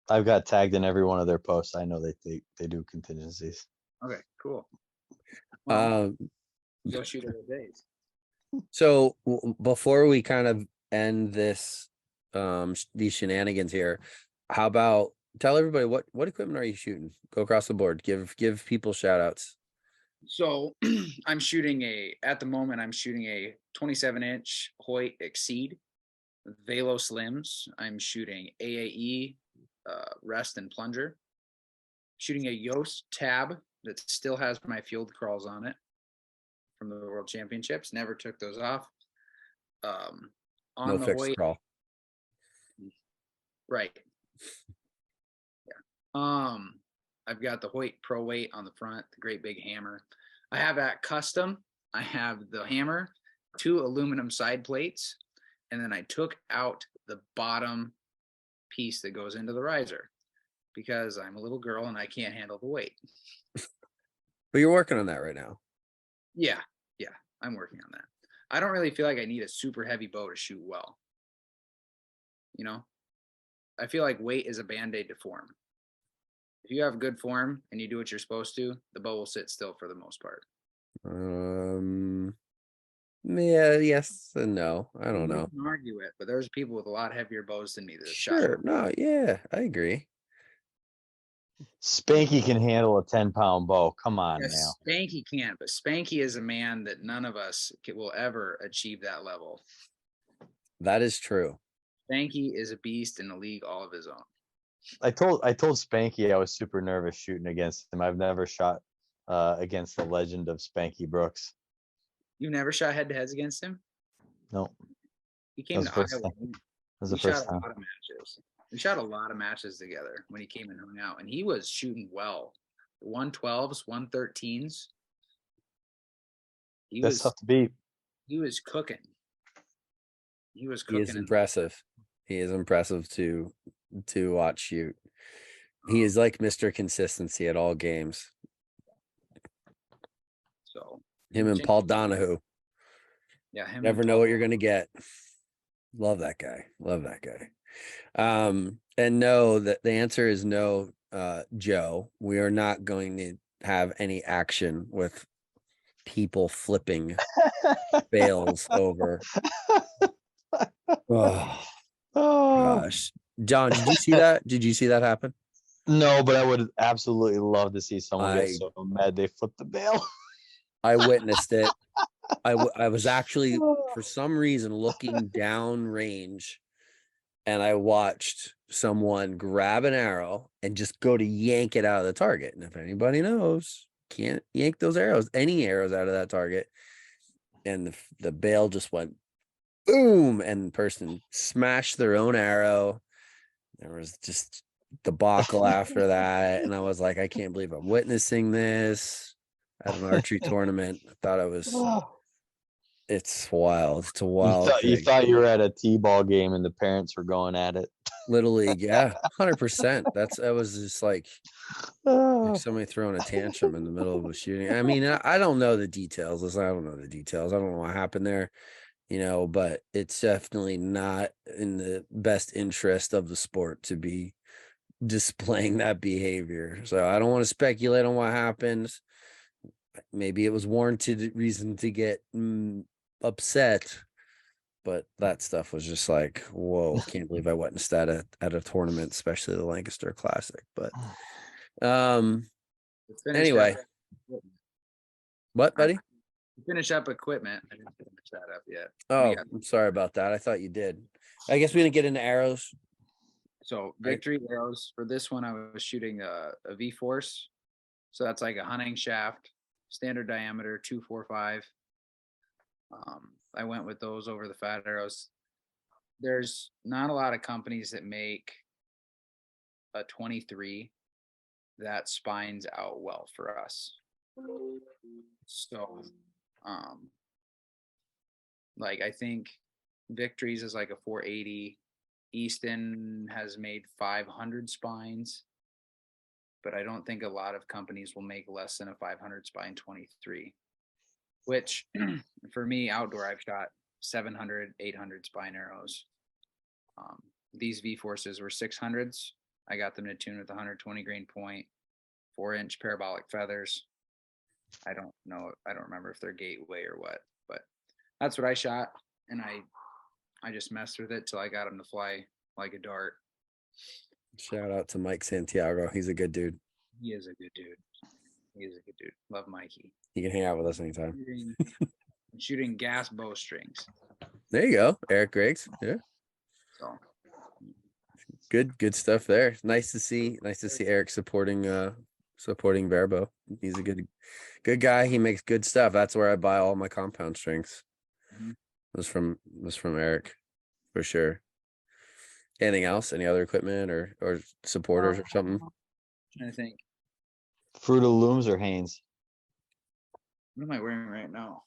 I've got tagged in every one of their posts. I know they do contingencies. Okay, cool. Well, Um, go shoot other days. So before we kind of end this, these shenanigans here, how about tell everybody what equipment are you shooting? Go across the board. Give people shout outs. So I'm shooting at the moment, I'm shooting a 27-inch Hoyt Exceed Velo Slims. I'm shooting AAE Rest and Plunger. Shooting a Yoast Tab that still has my field crawls on it from the World Championships. Never took those off. On No the fixed Hoyt, crawl. right. Yeah. I've got the Hoyt Pro Weight on the front, the great big hammer. I have that custom. I have the hammer, 2 aluminum side plates, and then I took out the bottom piece that goes into the riser because I'm a little girl and I can't handle the weight. But you're working on that right now. Yeah, I'm working on that. I don't really feel like I need a super heavy bow to shoot well. You know, I feel like weight is a band-aid to form. If you have good form and you do what you're supposed to, the bow will sit still for the most part. Yeah, yes and no. I don't know. You can argue it, but there's people with a lot heavier bows than me that have shot. Sure. No, yeah, I agree. Spanky can handle a 10-pound bow. Come on Yes, now. Spanky can't, but Spanky is a man that none of us will ever achieve that level. That is true. Spanky is a beast in a league all of his own. I told Spanky I was super nervous shooting against him. I've never shot against the legend of Spanky Brooks. You never shot head-to-heads against him? No. He came to That Iowa. was We the first shot a time. lot of matches. We shot a lot of matches together when he came and hung out, and he was shooting well. 112s, 113s. That's tough to beat. He was cooking. He was He cooking. is impressive. He is impressive to watch shoot. He is like Mr. Consistency at all games. So Him and Paul Donahue. yeah, him. Never know what you're gonna get. Love that guy. Love that guy. And no, that the answer is no, Joe. We are not going to have any action with people flipping bales over. Oh Oh gosh. John, did you see that? Did you see that happen? no, but I would absolutely love to see someone I- get so mad they flip the bail. I witnessed it. I was actually, for some reason, looking down range, and I watched someone grab an arrow and just go to yank it out of the target. And if anybody knows, can't yank those arrows, any arrows out of that target. And the bail just went boom, and the person smashed their own arrow. There was just debacle after that, and I was like, I can't believe I'm witnessing this at an archery tournament. I thought it was. It's wild. It's a wild You thing. thought you were at a T-ball game and the parents were going at it. Little League, yeah, 100%. I was just like somebody throwing a tantrum in the middle of a shooting. I mean, I don't know the details. Listen, I don't know the details. I don't know what happened there, but it's definitely not in the best interest of the sport to be displaying that behavior. So I don't want to speculate on what happened. Maybe it was warranted reason to get upset, but that stuff was just like, whoa, can't believe I witnessed that at a tournament, especially the Lancaster Classic. But anyway, what, buddy? Finish up equipment. I didn't finish that up yet. Oh, I'm sorry about that. I thought you did. I guess we didn't get into arrows. So victory arrows for this one, I was shooting a V-Force. So that's like a hunting shaft, standard diameter, 245. I went with those over the fat arrows. There's not a lot of companies that make a 23 that spines out well for us. So, like I think Victories is like a 480. Easton has made 500 spines, but I don't think a lot of companies will make less than a 500 spine 23, which for me, outdoor, I've shot 700, 800 spine arrows. These V-Forces were 600s. I got them to tune with 120 grain point, 4-inch parabolic feathers. I don't know. I don't remember if they're gateway or what, but that's what I shot. And I just messed with it till I got them to fly like a dart. Shout out to Mike Santiago. He's a good dude. He is a good dude. He is a good dude. Love Mikey. He can hang out with us anytime. Shooting gas bowstrings. There you go, Eric Griggs. Yeah. So Good stuff there. Nice to see Eric supporting Barebow. He's a good guy. He makes good stuff. That's where I buy all my compound strings. Mhm. Was from Eric for sure. Anything else? Any other equipment or supporters or something? trying to think. Fruit of the Looms or Hanes? What am I wearing right now?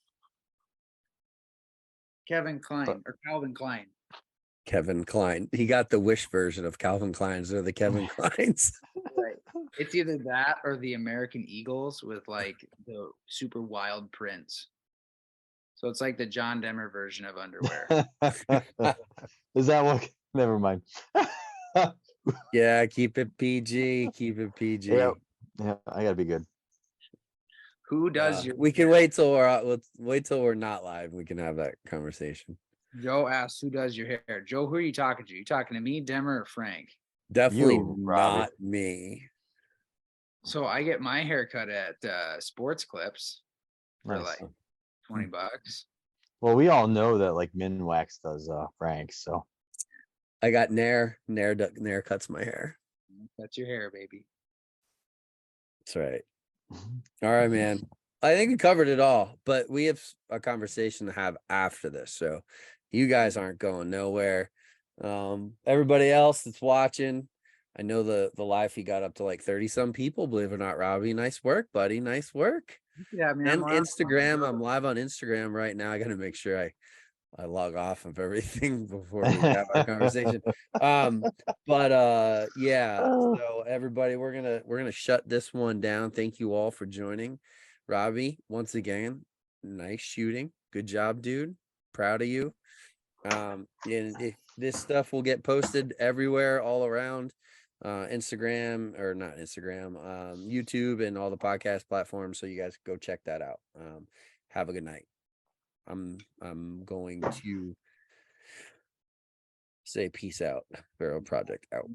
Calvin Klein. Kevin Klein. He got the Wish version of Calvin Klein's or the Kevin Kleins. Right. It's either that or the American Eagles with like the super wild prints. So it's like the John Demmer version of underwear. Is that what? Never mind. Yeah, keep it PG. Keep it PG. Yeah, I gotta be good. Who does your? We can wait till we're not live. We can have that conversation. Joe asks, "Who does your hair?" Joe, who are you talking to? You talking to me, Demmer, or Frank? Definitely You, Robbie. not me. So I get my hair cut at Sports Clips for Nice. like $20. Well, we all know that like Minwax does Frank, so I got Nair cuts my hair. That's your hair, baby. That's right. All right, man. I think we covered it all, but we have a conversation to have after this. So you guys aren't going nowhere. Everybody else that's watching, I know the live feed got up to like 30 some people, believe it or not. Robbie, nice work, buddy. Nice work. Yeah, I mean, And Instagram, I'm live on Instagram right now. I got to make sure I log off of everything before we have our conversation. Yeah. So everybody, we're gonna shut this one down. Thank you all for joining. Robbie, once again, nice shooting. Good job, dude. Proud of you. And if this stuff will get posted everywhere, all around. Instagram or not Instagram, YouTube and all the podcast platforms. So you guys go check that out. Have a good night. I'm going to say peace out. Barrow Project out.